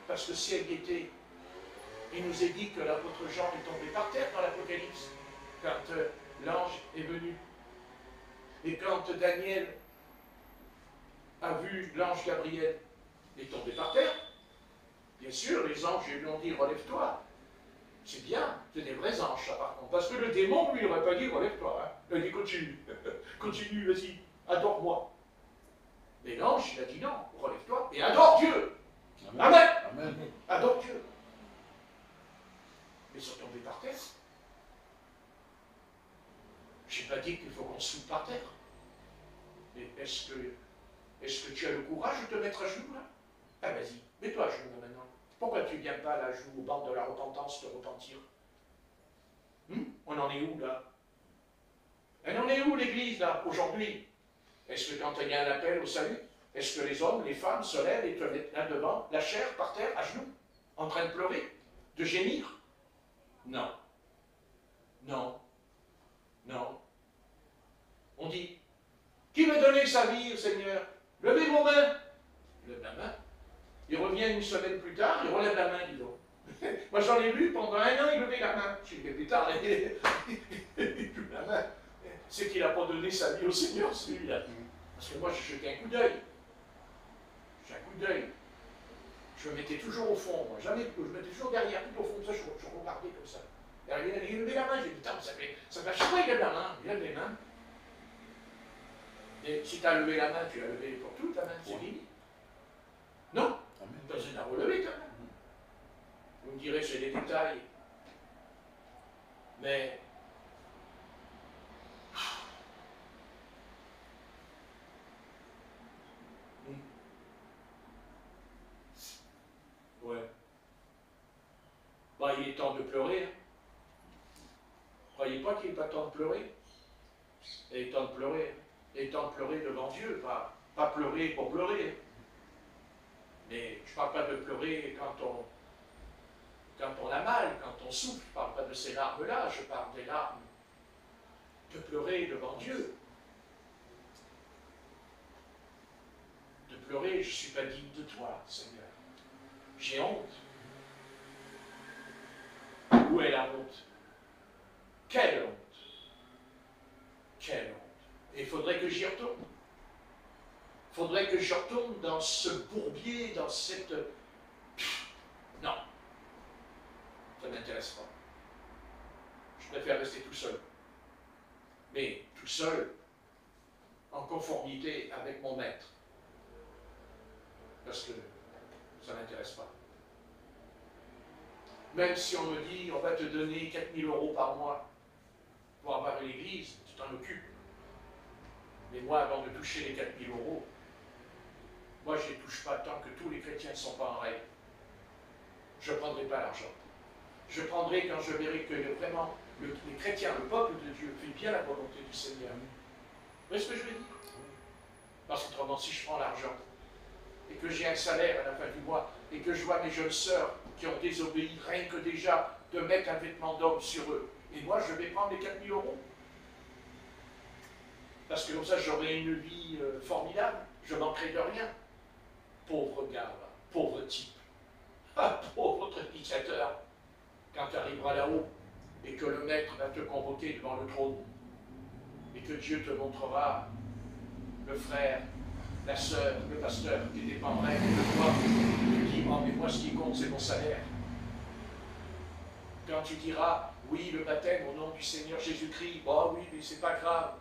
[SPEAKER 1] Parce que si elle y était, il nous est dit que l'apôtre Jean est tombé par terre dans l'Apocalypse, quand l'ange est venu. Et quand Daniel a vu l'ange Gabriel, il est tombé par terre. Bien sûr, les anges lui ont dit, relève-toi. C'est bien, c'est des vrais anges, ça, par contre. Parce que le démon, lui, n'aurait pas dit, relève-toi. Hein. Il a dit, continue, continue, vas-y, adore-moi. Mais l'ange, il a dit, non, relève-toi et adore Dieu. Amen. Amen. Adore Dieu. Ils sont tombés par terre. Je n'ai pas dit qu'il faut qu'on se foute par terre. Mais est-ce que tu as le courage de te mettre à genoux, là? Ah, vas-y, mets-toi à genoux, là, maintenant. Pourquoi tu ne viens pas, là, jouer au banc de la repentance, te repentir? On en est où, là? Elle en est où, l'Église, là, aujourd'hui? Est-ce que quand il y a un appel au salut, est-ce que les hommes, les femmes se lèvent et te mettent là devant, la chair par terre, à genoux, en train de pleurer, de gémir? Non. Non. Non. On dit, qui veut donner sa vie au Seigneur? Levez vos mains. Lève la main. Il revient une semaine plus tard, il relève la main, dis donc. Moi j'en ai vu pendant un an, il levait la main. Je dis, plus tard, il lève la main. C'est qu'il n'a pas donné sa vie au Seigneur, celui-là. Parce que moi, je jetais un coup d'œil. J'ai un coup d'œil. Je me mettais toujours au fond. Moi. Jamais, je me mettais toujours derrière, tout au fond. Ça, je regardais comme ça. Il levait la main. J'ai dit, putain, ça fait chaque fois il lève la main. Il lève les mains. Et si tu as levé la main, tu l'as levé pour toute la main. C'est fini. Non. Tu as besoin de relever ta main. Vous me direz, c'est des détails. Mais ouais. Bah, il est temps de pleurer. Hein. Croyez pas qu'il n'est pas temps de pleurer. Il est temps de pleurer. Il est temps de pleurer devant Dieu, pas pleurer pour pleurer. Mais je ne parle pas de pleurer quand on a mal, quand on souffre. Je ne parle pas de ces larmes-là, je parle des larmes de pleurer devant Dieu. De pleurer, je ne suis pas digne de toi, Seigneur. J'ai honte. Où est la honte? Quelle honte? Quelle honte? Et il faudrait que j'y retourne. Il faudrait que je retourne dans ce bourbier, dans cette... Non. Ça ne m'intéresse pas. Je préfère rester tout seul. Mais tout seul, en conformité avec mon maître. Parce que ça ne m'intéresse pas. Même si on me dit, on va te donner 4 000 € par mois pour avoir une église, tu t'en occupes. Mais moi, avant de toucher les 4 000 €, moi, je ne les touche pas tant que tous les chrétiens ne sont pas en règle. Je ne prendrai pas l'argent. Je prendrai quand je verrai que vraiment les chrétiens, le peuple de Dieu, fait bien la volonté du Seigneur. Vous voyez ce que je veux dire? Parce qu'autrement, si je prends l'argent, et que j'ai un salaire à la fin du mois, et que je vois mes jeunes sœurs qui ont désobéi, rien que déjà de mettre un vêtement d'homme sur eux, et moi, je vais prendre les 4 000 €. Parce que comme ça, j'aurai une vie formidable, je ne manquerai de rien. Pauvre gars, pauvre type, pauvre prédicateur, quand tu arriveras là-haut et que le maître va te convoquer devant le trône et que Dieu te montrera le frère, la sœur, le pasteur qui n'était pas en règle de toi, tu dis, oh, mais moi ce qui compte c'est mon salaire. quand tu diras, oui, le baptême au nom du Seigneur Jésus-Christ, bon oui, mais c'est pas grave.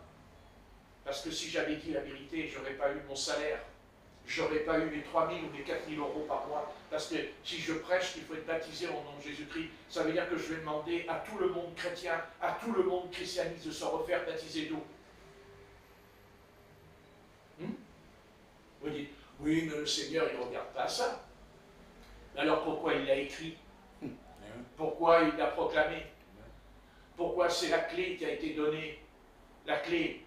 [SPEAKER 1] Parce que si j'avais dit la vérité, je n'aurais pas eu mon salaire. Je n'aurais pas eu mes 3 000 ou mes 4 000 euros par mois. Parce que si je prêche qu'il faut être baptisé au nom de Jésus-Christ, ça veut dire que je vais demander à tout le monde chrétien, à tout le monde christianiste de se refaire baptiser d'eau. Vous dites, oui, mais le Seigneur, il ne regarde pas ça. Alors pourquoi il l'a écrit? Pourquoi il l'a proclamé? Pourquoi c'est la clé qui a été donnée? La clé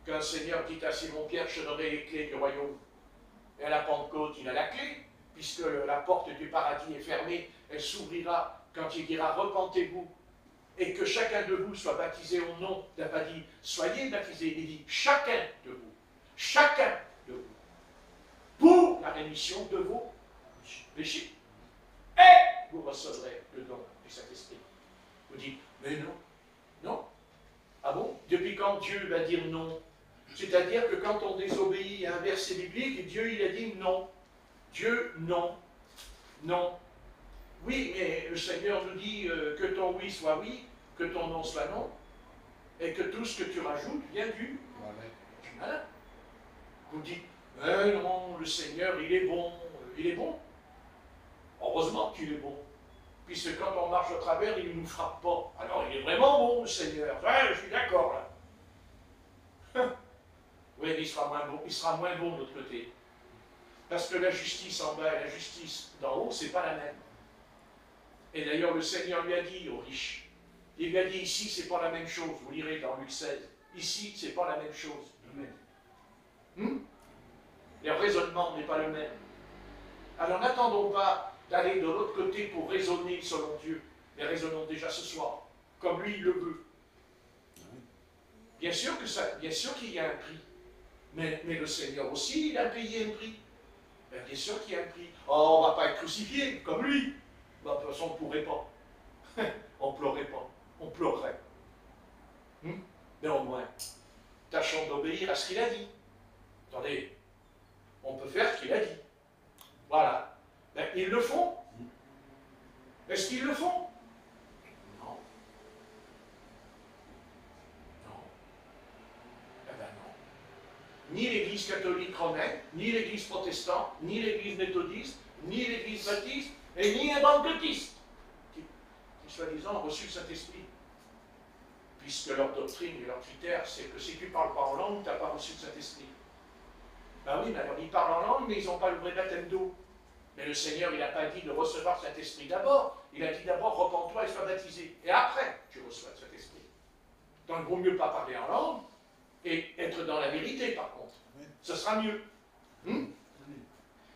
[SPEAKER 1] qu'un Seigneur dit à Simon-Pierre, je donnerai les clés du royaume. Et à la Pentecôte, il a la clé, puisque la porte du paradis est fermée, elle s'ouvrira quand il dira, repentez-vous, et que chacun de vous soit baptisé au nom. Il n'a pas dit, soyez baptisés, il dit, chacun de vous, pour la rémission de vos péchés. Et vous recevrez le don du Saint-Esprit. Vous dites, mais non, non. Ah bon? Depuis quand Dieu va dire non? C'est-à-dire que quand on désobéit à un verset biblique, Dieu il a dit non. Dieu, non. Non. Oui, mais le Seigneur nous dit que ton oui soit oui, que ton non soit non, et que tout ce que tu rajoutes vient du malin. Vous dites, mais non, le Seigneur, il est bon, il est bon. Heureusement qu'il est bon. Puisque quand on marche au travers, il ne nous frappe pas. Alors il est vraiment bon, le Seigneur. Ouais, je suis d'accord là. Oui, mais il sera moins bon de l'autre côté. Parce que la justice en bas et la justice d'en haut, c'est pas la même. Et d'ailleurs, le Seigneur lui a dit aux riches, il lui a dit ici, c'est pas la même chose. Vous lirez dans Luc 16. Ici, c'est pas la même chose. Le raisonnement n'est pas le même. Alors n'attendons pas d'aller de l'autre côté pour raisonner selon Dieu, mais raisonnons déjà ce soir, comme lui il le veut. Bien sûr qu'il y a un prix, mais le Seigneur aussi, il a payé un prix. Bien sûr qu'il y a un prix. Oh, on ne va pas être crucifié comme lui. De toute façon, on ne pourrait pas. On ne pleurait pas. On pleurerait. Mais au moins, tâchons d'obéir à ce qu'il a dit. Attendez, on peut faire ce qu'il a dit. Voilà. Ben, ils le font. Est-ce qu'ils le font? Non. Non. Eh ben non. Ni l'Église catholique romaine, ni l'Église protestante, ni l'Église méthodiste, ni l'Église baptiste, et ni un pentecôtiste, qui soi-disant ont reçu le Saint-Esprit. Puisque leur doctrine et leur critère, c'est que si tu ne parles pas en langue, tu n'as pas reçu le Saint-Esprit. Ben oui, mais alors ils parlent en langue, mais ils n'ont pas le vrai baptême d'eau. Mais le Seigneur, il n'a pas dit de recevoir le Saint-Esprit d'abord. Il a dit d'abord, repens-toi et sois baptisé. Et après, tu reçois le Saint-Esprit. Donc, il vaut mieux pas parler en langue et être dans la vérité, par contre. Ce sera mieux.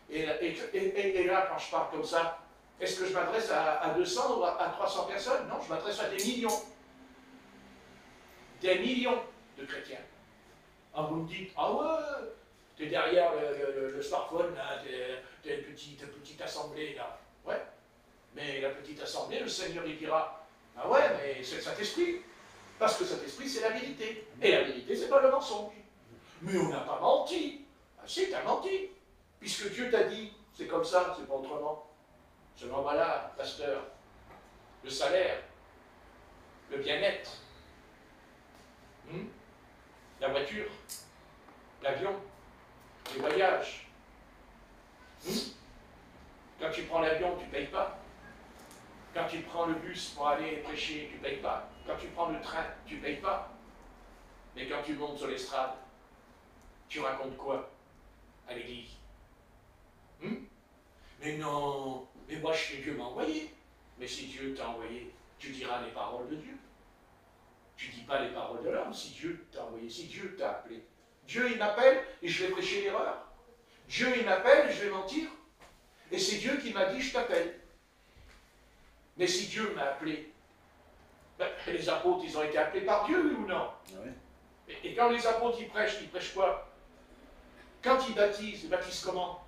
[SPEAKER 1] Et là, quand je parle comme ça, est-ce que je m'adresse à 200 ou à 300 personnes? Non, je m'adresse à des millions. Des millions de chrétiens. Ah, vous me dites, ah ouais, t'es derrière le smartphone, là, t'es une petite assemblée, là. Ouais. Mais la petite assemblée, le Seigneur, il dira, ah ouais, mais c'est le Saint-Esprit. Parce que le Saint-Esprit, c'est la vérité. Et la vérité, c'est pas le mensonge. Mais on n'a pas menti. Ah si, t'as menti. Puisque Dieu t'a dit, c'est comme ça, c'est pas autrement. Seulement voilà, pasteur, le salaire, le bien-être, la voiture, l'avion, les voyages. Quand tu prends l'avion, tu ne payes pas. Quand tu prends le bus pour aller prêcher, tu ne payes pas. Quand tu prends le train, tu ne payes pas. Mais quand tu montes sur l'estrade, tu racontes quoi à l'église? Mais non, mais moi je sais que Dieu m'a envoyé. Mais si Dieu t'a envoyé, tu diras les paroles de Dieu. Tu ne dis pas les paroles de l'homme si Dieu t'a envoyé, si Dieu t'a appelé. Dieu, il m'appelle et je vais prêcher l'erreur. Dieu, il m'appelle et je vais mentir. Et c'est Dieu qui m'a dit, je t'appelle. Mais si Dieu m'a appelé, ben, les apôtres, ils ont été appelés par Dieu, oui ou non? Oui. Et quand les apôtres, ils prêchent quoi? Quand ils baptisent comment?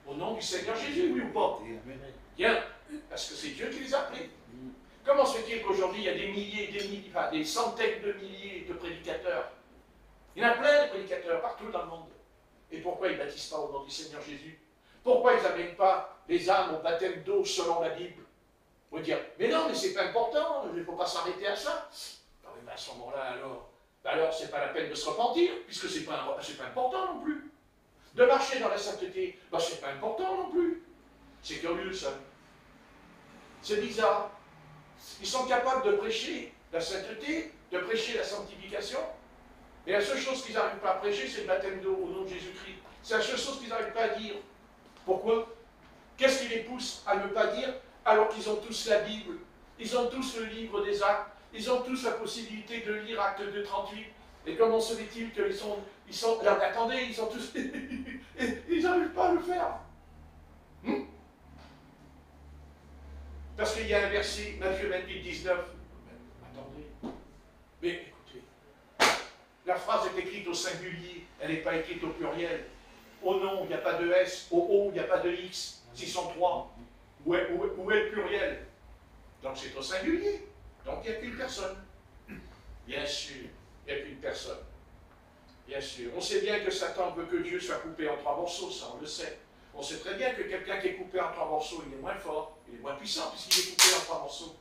[SPEAKER 1] Au nom du Seigneur Jésus, oui ou pas? Bien, parce que c'est Dieu qui les a appelés. Comment se fait-il qu'aujourd'hui, il y a des milliers, des centaines de milliers de prédicateurs? Il y en a plein de prédicateurs partout dans le monde. Et pourquoi ils ne baptisent pas au nom du Seigneur Jésus? Pourquoi ils n'amènent pas les âmes au baptême d'eau selon la Bible? On va dire, mais non, mais c'est pas important, il ne faut pas s'arrêter à ça. Non, mais à ce moment-là, alors c'est pas la peine de se repentir, puisque c'est pas important non plus. De marcher dans la sainteté, c'est pas important non plus. C'est curieux ça. C'est bizarre. Ils sont capables de prêcher la sainteté, de prêcher la sanctification, et la seule chose qu'ils n'arrivent pas à prêcher, c'est le baptême d'eau au nom de Jésus-Christ. C'est la seule chose qu'ils n'arrivent pas à dire. Pourquoi? Qu'est-ce qui les pousse à ne pas dire alors qu'ils ont tous la Bible, ils ont tous le livre des Actes, ils ont tous la possibilité de lire Acte 2:38. Et comment se fait-il qu'ils sont là, attendez, ils sont tous... ils n'arrivent pas à le faire. Parce qu'il y a un verset, Matthieu 28:19. Attendez. Mais écoutez, la phrase est écrite au singulier, elle n'est pas écrite au pluriel. Au nom, il n'y a pas de S, au O, il n'y a pas de X, s'ils sont trois. Où est le pluriel? Donc c'est au singulier. Donc il n'y a qu'une personne. Bien sûr, il n'y a qu'une personne. Bien sûr. On sait bien que Satan veut que Dieu soit coupé en 3 morceaux, ça on le sait. On sait très bien que quelqu'un qui est coupé en 3 morceaux, il est moins fort, il est moins puissant puisqu'il est coupé en 3 morceaux.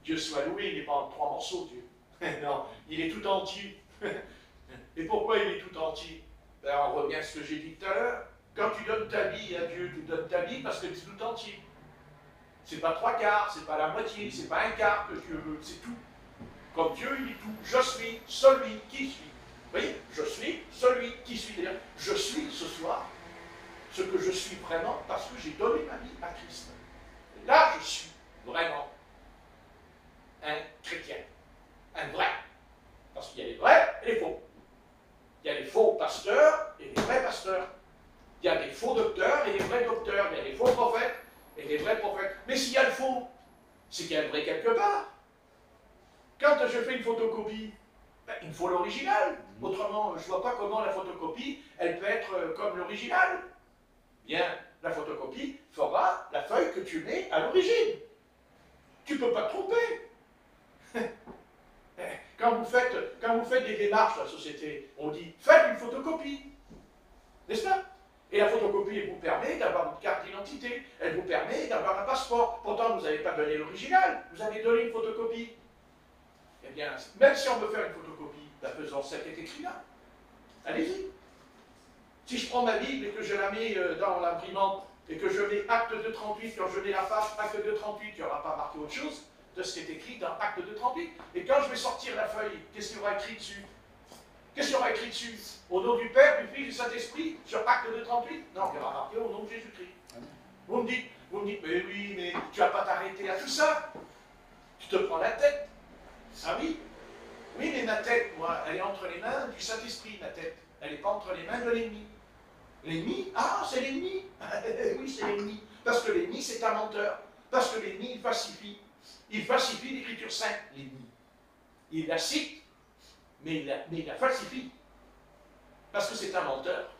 [SPEAKER 1] Dieu soit loué, il n'est pas en 3 morceaux, Dieu. Non, il est tout entier. Et pourquoi il est tout entier? Ben, on revient à ce que j'ai dit tout à l'heure. Quand tu donnes ta vie à Dieu, tu donnes ta vie parce que tu es tout entier. C'est pas 3/4, c'est pas la moitié, c'est pas 1/4 que Dieu veut, c'est tout. Comme Dieu, il est tout. Je suis celui qui suis. Vous voyez, je suis celui qui suis. C'est-à-dire, je suis ce soir ce que je suis vraiment parce que j'ai donné ma vie à Christ. Et là, je suis vraiment un chrétien. Un vrai. Parce qu'il y a les vrais et les faux. Il y a les faux pasteurs et les vrais pasteurs. Il y a des faux docteurs et des vrais docteurs. Il y a des faux prophètes et des vrais prophètes. Mais s'il y a le faux, c'est qu'il y a le vrai quelque part. Quand je fais une photocopie, il me faut l'original. Autrement, je ne vois pas comment la photocopie, elle peut être comme l'original. Bien, la photocopie fera la feuille que tu mets à l'origine. Tu ne peux pas te tromper. Quand vous faites des démarches dans la société, on dit « faites une photocopie ». N'est-ce pas? Et la photocopie, elle vous permet d'avoir une carte d'identité, elle vous permet d'avoir un passeport. Pourtant, vous n'avez pas donné l'original, vous avez donné une photocopie. Eh bien, même si on veut faire une photocopie, faisons ce qui est écrit là. Allez-y. Si je prends ma Bible et que je la mets dans l'imprimante et que je mets Acte 2:38, quand je mets la page Acte 2:38, il n'y aura pas marqué autre chose de ce qui est écrit dans Acte 2:38. Et quand je vais sortir la feuille, qu'est-ce qu'il y aura écrit dessus? Qu'est-ce qu'il y aura écrit dessus? Au nom du Père, du Fils et du Saint-Esprit, sur Acte 2:38? Non, il y aura marqué au nom de Jésus-Christ. Vous me dites, mais oui, mais tu ne vas pas t'arrêter à tout ça. Tu te prends la tête. Ah oui? Oui, mais ma tête, moi, elle est entre les mains du Saint-Esprit, ma tête. Elle n'est pas entre les mains de l'ennemi. L'ennemi? Ah, c'est l'ennemi. Oui, c'est l'ennemi. Parce que l'ennemi, c'est un menteur. Parce que l'ennemi, il falsifie. Il falsifie l'Écriture sainte, l'ennemi. Il la cite, mais il la falsifie. Parce que c'est un menteur.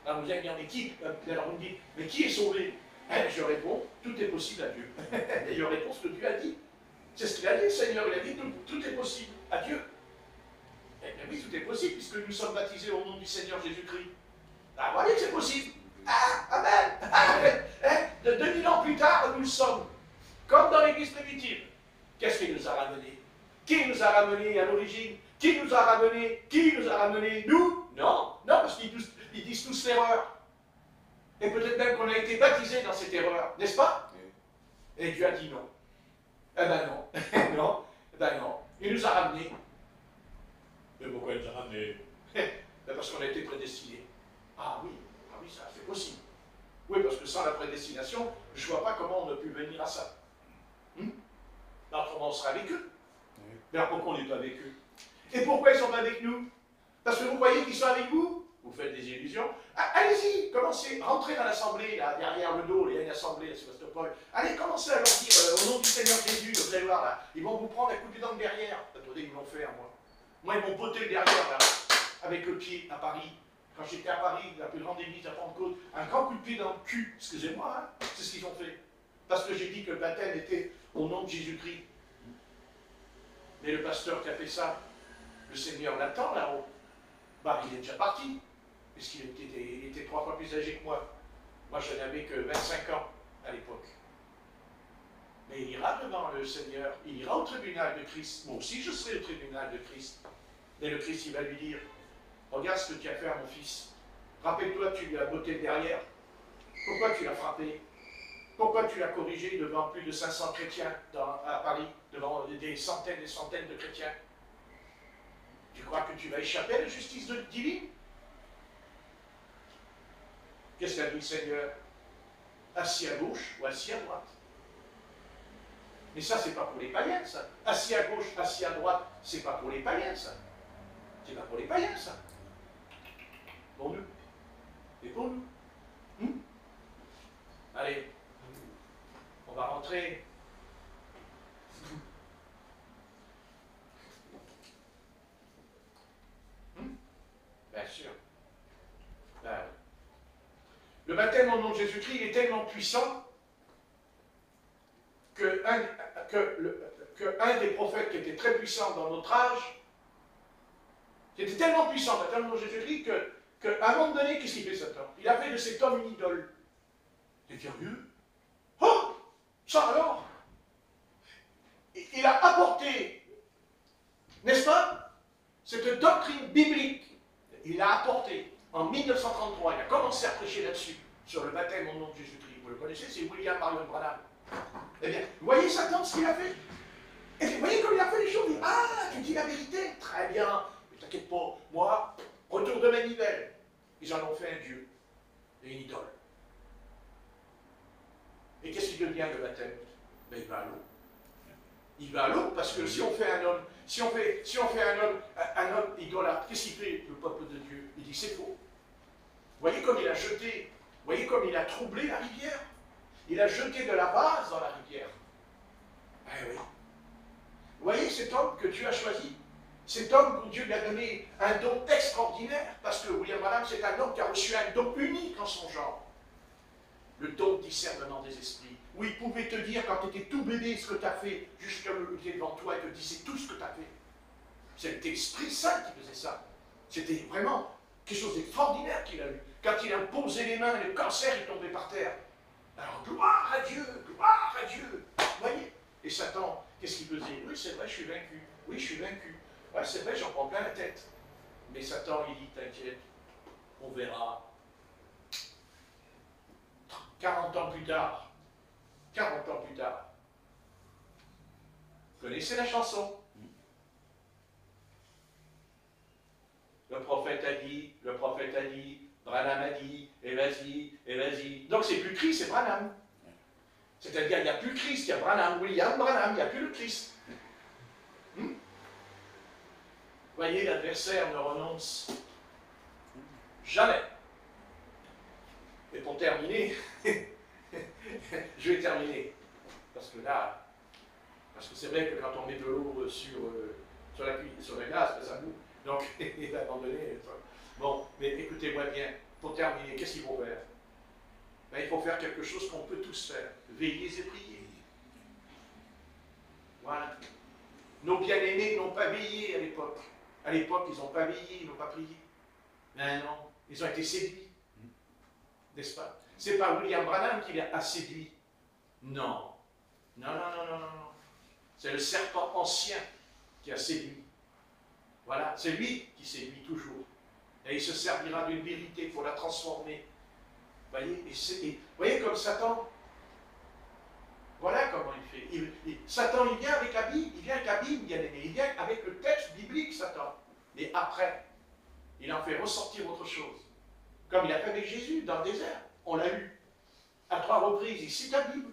[SPEAKER 1] Alors vous allez dire, mais qui? Alors vous me dites, mais qui est sauvé? Je réponds, tout est possible à Dieu. Et je réponds ce que Dieu a dit. C'est ce qu'il a dit, le Seigneur. Il a dit, tout est possible à Dieu. Eh bien oui, tout est possible, puisque nous sommes baptisés au nom du Seigneur Jésus-Christ. Ah, vous voyez que c'est possible. Ah, amen. De 2000 ans plus tard, nous le sommes. Comme dans l'Église primitive. Qu'est-ce qui nous a ramenés? Qui nous a ramenés à l'origine? Qui nous a ramenés? Qui nous a ramenés? Nous? Non, non, parce qu'ils disent tous l'erreur. Et peut-être même qu'on a été baptisés dans cette erreur, n'est-ce pas? Et Dieu a dit non. Eh ben non. Non. Eh ben non. Il nous a ramenés. Mais pourquoi il nous a ramenés? Parce qu'on a été prédestinés. Ah oui, ça c'est possible. Oui, parce que sans la prédestination, je ne vois pas comment on a pu venir à ça. Autrement, on sera avec eux. Mais alors pourquoi on n'est pas avec eux? Et pourquoi ils ne sont pas avec nous? Parce que vous voyez qu'ils sont avec vous? Vous faites des illusions. Allez-y, commencez, rentrez dans l'assemblée, là, derrière le dos, il y a une assemblée à Sébastopol. Allez, commencez à leur dire, au nom du Seigneur Jésus, vous allez voir, là, ils vont vous prendre la coupe dans le derrière. Attendez, ils me l'ont fait, à moi. Moi, ils m'ont poté le derrière, là, avec le pied, à Paris. Quand j'étais à Paris, la plus grande église à Pentecôte, un grand coup de pied dans le cul, excusez-moi, hein, c'est ce qu'ils ont fait. Parce que j'ai dit que le baptême était au nom de Jésus-Christ. Mais le pasteur qui a fait ça, le Seigneur l'attend là-haut. Bah, il est déjà parti, puisqu'il était 3 fois plus âgé que moi. Moi, je n'avais que 25 ans. à l'époque. Mais il ira devant le Seigneur, il ira au tribunal de Christ. Moi aussi, je serai au tribunal de Christ. Et le Christ, il va lui dire, regarde ce que tu as fait à mon fils. Rappelle-toi, tu lui as botté derrière. Pourquoi tu l'as frappé? Pourquoi tu l'as corrigé devant plus de 500 chrétiens à Paris, devant des centaines et des centaines de chrétiens? Tu crois que tu vas échapper à la justice divine? Qu'est-ce qu'a dit le Seigneur? Assis à gauche ou assis à droite? Mais ça, c'est pas pour les païens, ça. Assis à gauche, assis à droite, c'est pas pour les païens, ça. C'est pas pour les païens, ça. Pour nous. Et pour nous. Allez, on va rentrer. Bien sûr. Ben, le baptême au nom de Jésus-Christ est tellement puissant que un des prophètes qui était très puissant dans notre âge, c'était tellement puissant, le baptême au nom de Jésus-Christ, qu'à un moment donné, qu'est-ce qu'il fait Satan? Il a fait de cet homme une idole. C'est curieux. Oh, ça alors? Il a apporté, n'est-ce pas, cette doctrine biblique. Il l'a apporté en 1933. Il a commencé à prêcher là-dessus, sur le baptême au nom de Jésus-Christ. Vous le connaissez, c'est William Marion Branham. Eh bien, vous voyez Satan, ce qu'il a fait? Et vous voyez comme il a fait les choses? Il dit, ah, tu dis la vérité? Très bien. Mais t'inquiète pas, moi, retour de manivelle. Ils en ont fait un dieu et une idole. Et qu'est-ce qui devient le baptême? Ben, il va à l'eau. Il va à l'eau parce que si on fait un homme, si on fait un homme idolâtre, qu'est-ce qu'il fait le peuple de Dieu? Il dit c'est faux. Vous voyez comme il a jeté, vous voyez comme il a troublé la rivière. Il a jeté de la vase dans la rivière. Eh oui. Vous voyez cet homme que Dieu a choisi? Cet homme où Dieu lui a donné un don extraordinaire, parce que William Branham, c'est un homme qui a reçu un don unique en son genre. Le don de discernement des esprits, où il pouvait te dire quand tu étais tout bébé ce que tu as fait, juste comme il était devant toi, il te disait tout ce que tu as fait. C'est l'Esprit Saint qui faisait ça. C'était vraiment quelque chose d'extraordinaire qu'il a eu. Quand il a posé les mains, le cancer est tombé par terre. Alors, gloire à Dieu, gloire à Dieu. Vous voyez? Et Satan, qu'est-ce qu'il faisait? Oui, c'est vrai, je suis vaincu. Oui, je suis vaincu. Ouais, c'est vrai, j'en prends plein la tête. Mais Satan, il dit, t'inquiète, on verra. 40 ans plus tard, 40 ans plus tard, vous connaissez la chanson? Le prophète a dit, Branham a dit, et vas-y, et vas-y. Donc c'est plus Christ, c'est Branham. C'est-à-dire, il n'y a plus Christ, il y a Branham, William Branham, il n'y a plus le Christ. Vous voyez, l'adversaire ne renonce jamais. Et pour terminer, je vais terminer. Parce que là, c'est vrai que quand on met de l'eau sur la glace, ça boue. Donc, il va abandonner. Bon, mais écoutez-moi bien, pour terminer, qu'est-ce qu'il faut faire? Ben, il faut faire quelque chose qu'on peut tous faire. Veillez et priez. Voilà. Nos bien-aimés n'ont pas veillé à l'époque. À l'époque, ils n'ont pas veillé, ils n'ont pas prié. Mais non, ils ont été séduits. N'est-ce pas? C'est pas William Branham qui a séduit. Non. Non. C'est le serpent ancien qui a séduit. Voilà, c'est lui qui séduit toujours. Et il se servira d'une vérité, il faut la transformer. Vous voyez, voyez comme Satan, voilà comment il fait. Satan, il vient avec la Bible, bien aimé. Il vient avec le texte biblique, Satan. Mais après, il en fait ressortir autre chose. Comme il a fait avec Jésus dans le désert. On l'a lu à 3 reprises. Il cite la Bible.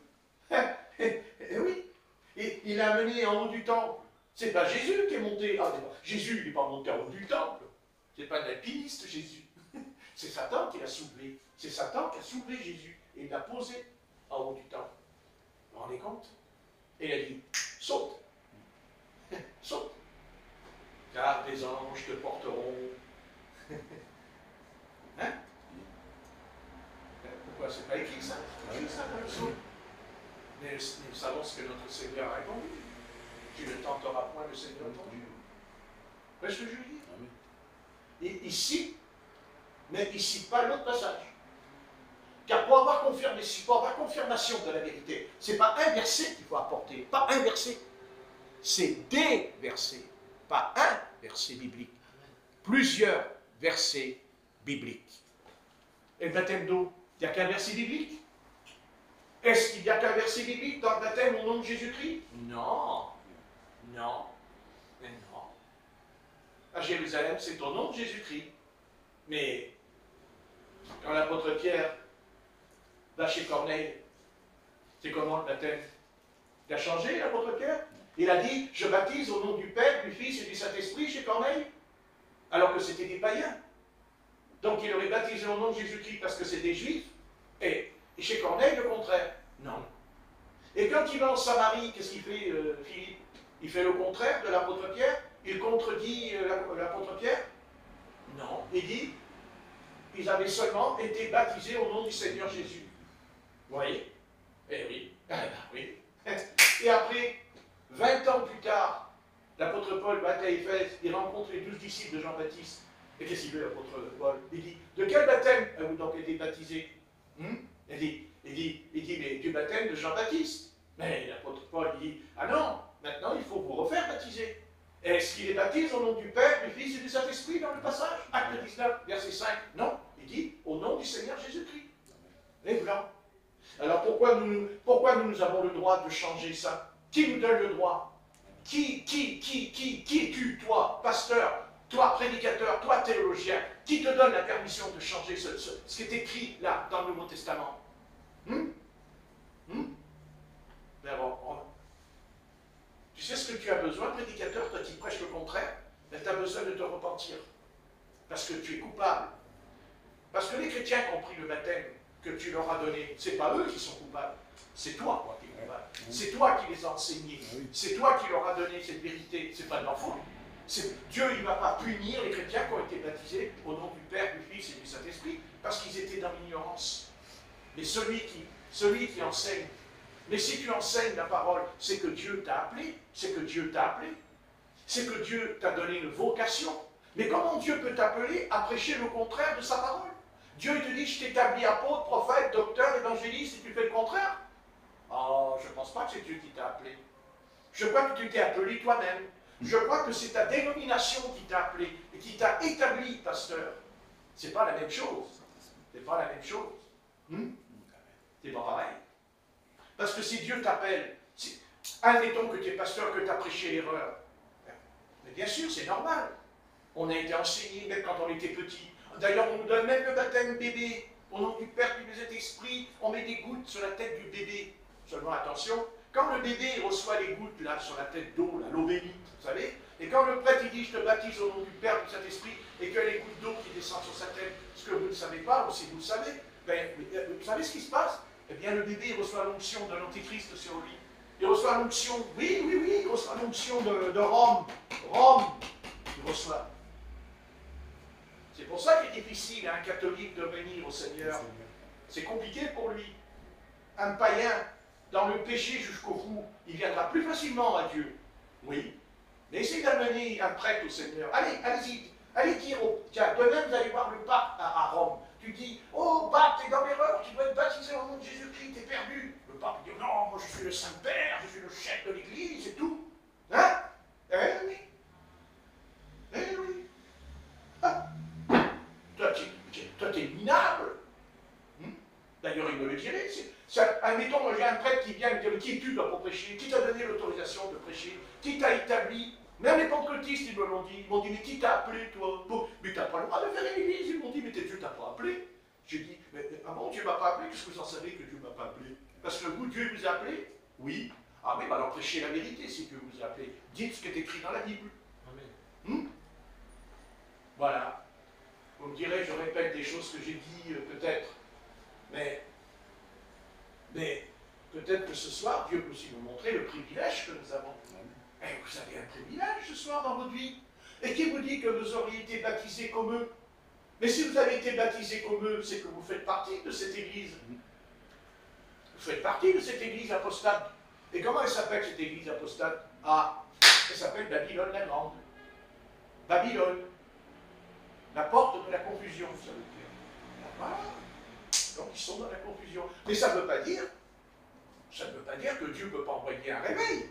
[SPEAKER 1] Et oui. Et il l'a amené en haut du temple. C'est pas Jésus qui est monté. Jésus, il n'est pas monté en haut du temple. C'est pas un alpiniste, Jésus. C'est Satan qui l'a soulevé. C'est Satan qui a soulevé Jésus. Et il l'a posé en haut du temple. Vous vous rendez compte? Et il a dit, saute. Saute. Car des anges te porteront. Hein? Pourquoi c'est pas écrit ça? C'est écrit ça dans le psaume. Mais nous savons ce que notre Seigneur a répondu. Tu ne tenteras point le Seigneur ton Dieu. Vous voyez ce que je veux dire? Et ici, mais il ne cite pas l'autre passage.
[SPEAKER 2] Car pour avoir confirmation de la vérité, ce n'est pas un verset qu'il faut apporter, pas un verset. C'est des versets, pas un verset biblique. Plusieurs versets bibliques. Et le baptême d'eau, il n'y a qu'un verset biblique? Est-ce qu'il n'y a qu'un verset biblique dans le baptême au nom de Jésus-Christ? Non. Non. Mais non. À Jérusalem, c'est au nom de Jésus-Christ. Mais quand l'apôtre Pierre va chez Corneille, c'est comment le baptême? Il a changé, l'apôtre Pierre? Il a dit, je baptise au nom du Père, du Fils et du Saint-Esprit chez Corneille, alors que c'était des païens. Donc il aurait baptisé au nom de Jésus-Christ parce que c'est des Juifs, et chez Corneille, le contraire. Non. Et quand il va en Samarie, qu'est-ce qu'il fait, Philippe? Il fait le contraire de l'apôtre Pierre? Il contredit l'apôtre Pierre? Non. Il dit, ils avaient seulement été baptisés au nom du Seigneur Jésus. Vous voyez? Eh oui. Oui. Et après, 20 ans plus tard, l'apôtre Paul va à Éphèse, il rencontre les 12 disciples de Jean-Baptiste. Et qu'est-ce qu'il veut, l'apôtre Paul? Il dit, de quel baptême avez-vous donc été baptisés? Il dit, mais du baptême de Jean-Baptiste. Mais l'apôtre Paul dit, ah non, maintenant il faut vous refaire baptiser. Est-ce qu'il est baptisé au nom du Père, du Fils et du Saint-Esprit dans le passage? Acte 19, verset 5. Non, il dit, au nom du Seigneur Jésus-Christ. Les blancs. Alors pourquoi nous avons le droit de changer ça? Qui nous donne le droit? Qui es-tu, toi, pasteur, toi, prédicateur, toi, théologien? Qui te donne la permission de changer ce qui est écrit là, dans le Nouveau Testament? Tu sais ce que tu as besoin, prédicateur, toi qui prêches le contraire? Tu as besoin de te repentir. Parce que tu es coupable. Parce que les chrétiens qui ont pris le baptême que tu leur as donné, ce n'est pas eux qui sont coupables. C'est toi qui es coupable. C'est toi qui les as enseignés. C'est toi qui leur as donné cette vérité. Ce n'est pas de leur faute. Dieu, il ne va pas punir les chrétiens qui ont été baptisés au nom du Père, du Fils et du Saint-Esprit, parce qu'ils étaient dans l'ignorance. Mais celui qui enseigne, mais si tu enseignes la parole, c'est que Dieu t'a appelé, c'est que Dieu t'a appelé, c'est que Dieu t'a donné une vocation. Mais comment Dieu peut t'appeler à prêcher le contraire de sa parole? Dieu te dit, je t'établis apôtre, prophète, docteur, évangéliste, et tu fais le contraire? Oh, je ne pense pas que c'est Dieu qui t'a appelé. Je crois que tu t'es appelé toi-même. Je crois que c'est ta dénomination qui t'a appelé et qui t'a établi pasteur. C'est pas la même chose. C'est pas la même chose. C'est pas pareil. Parce que si Dieu t'appelle, admettons que tu es pasteur, que tu as prêché l'erreur. Mais bien sûr, c'est normal. On a été enseigné même quand on était petit. D'ailleurs, on nous donne même le baptême bébé. Au nom du Père, du Saint-Esprit, on met des gouttes sur la tête du bébé. Seulement attention, quand le bébé reçoit les gouttes là sur la tête d'eau, l'eau bénite, vous savez, et quand le prêtre il dit je te baptise au nom du Père, du Saint-Esprit, et que les gouttes d'eau qui descendent sur sa tête, ce que vous ne savez pas, ou si vous le savez, ben, vous savez ce qui se passe? Eh bien, le bébé il reçoit l'onction de l'Antéchrist sur lui. Il reçoit l'onction, oui, il reçoit l'onction de Rome. Rome, il reçoit. C'est pour ça qu'il est difficile à un catholique de venir au Seigneur. C'est compliqué pour lui. Un païen, dans le péché jusqu'au bout, il viendra plus facilement à Dieu. Oui. Mais essayez d'amener un prêtre au Seigneur. Allez-y. Allez dire tiens, demain vous allez voir le pape à Rome. Tu dis, oh pape, t'es dans l'erreur, tu dois être baptisé au nom de Jésus-Christ, t'es perdu. Le pape dit, non, moi je suis le Saint-Père, je suis le chef de l'Église et tout. Hein? Eh oui. Eh oui. Ah. Toi, t'es minable. D'ailleurs, il me le dirait. Admettons, j'ai un prêtre qui vient me dire, qui es-tu pour prêcher? Qui t'a donné l'autorisation de prêcher? Qui t'a établi? Même les pentecôtistes, ils me l'ont dit. Ils m'ont dit, mais qui t'a appelé, toi? Mais t'as pas le droit de faire une église. Ils m'ont dit, mais Dieu t'a pas appelé. J'ai dit, mais ah bon, Dieu m'a pas appelé? Qu'est-ce que vous en savez que Dieu m'a pas appelé? Parce que vous, Dieu vous a appelé? Oui. Ah, mais alors prêchez la vérité si Dieu vous a appelé. Dites ce qui est écrit dans la Bible. Amen. Voilà. Vous me direz, je répète des choses que j'ai dit, peut-être. Mais peut-être que ce soir, Dieu peut aussi nous montrer le privilège que nous avons. Et vous avez un privilège ce soir dans votre vie. Et qui vous dit que vous auriez été baptisés comme eux? Mais si vous avez été baptisés comme eux, c'est que vous faites partie de cette église. Vous faites partie de cette église apostate. Et comment elle s'appelle cette église apostate? Ah, elle s'appelle Babylone la Grande. Babylone. La porte de la confusion, ça veut dire. Voilà. Donc ils sont dans la confusion. Mais ça ne veut pas dire que Dieu ne peut pas envoyer un réveil.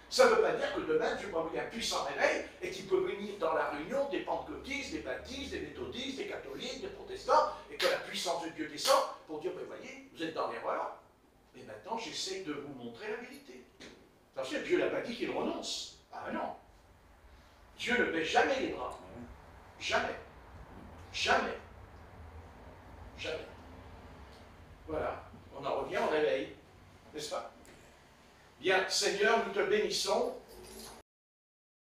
[SPEAKER 2] Ça ne veut pas dire que demain Dieu peut envoyer un puissant réveil et qu'il peut venir dans la réunion des pentecôtistes, des baptistes, des méthodistes, des catholiques, des protestants, et que la puissance de Dieu descend pour dire, mais voyez, vous êtes dans l'erreur, et maintenant j'essaie de vous montrer la vérité. Parce que Dieu n'a pas dit qu'il renonce. Ah non. Dieu ne baisse jamais les bras. Jamais. Jamais. Jamais. Voilà. On en revient au réveil. N'est-ce pas? Bien, Seigneur, nous te bénissons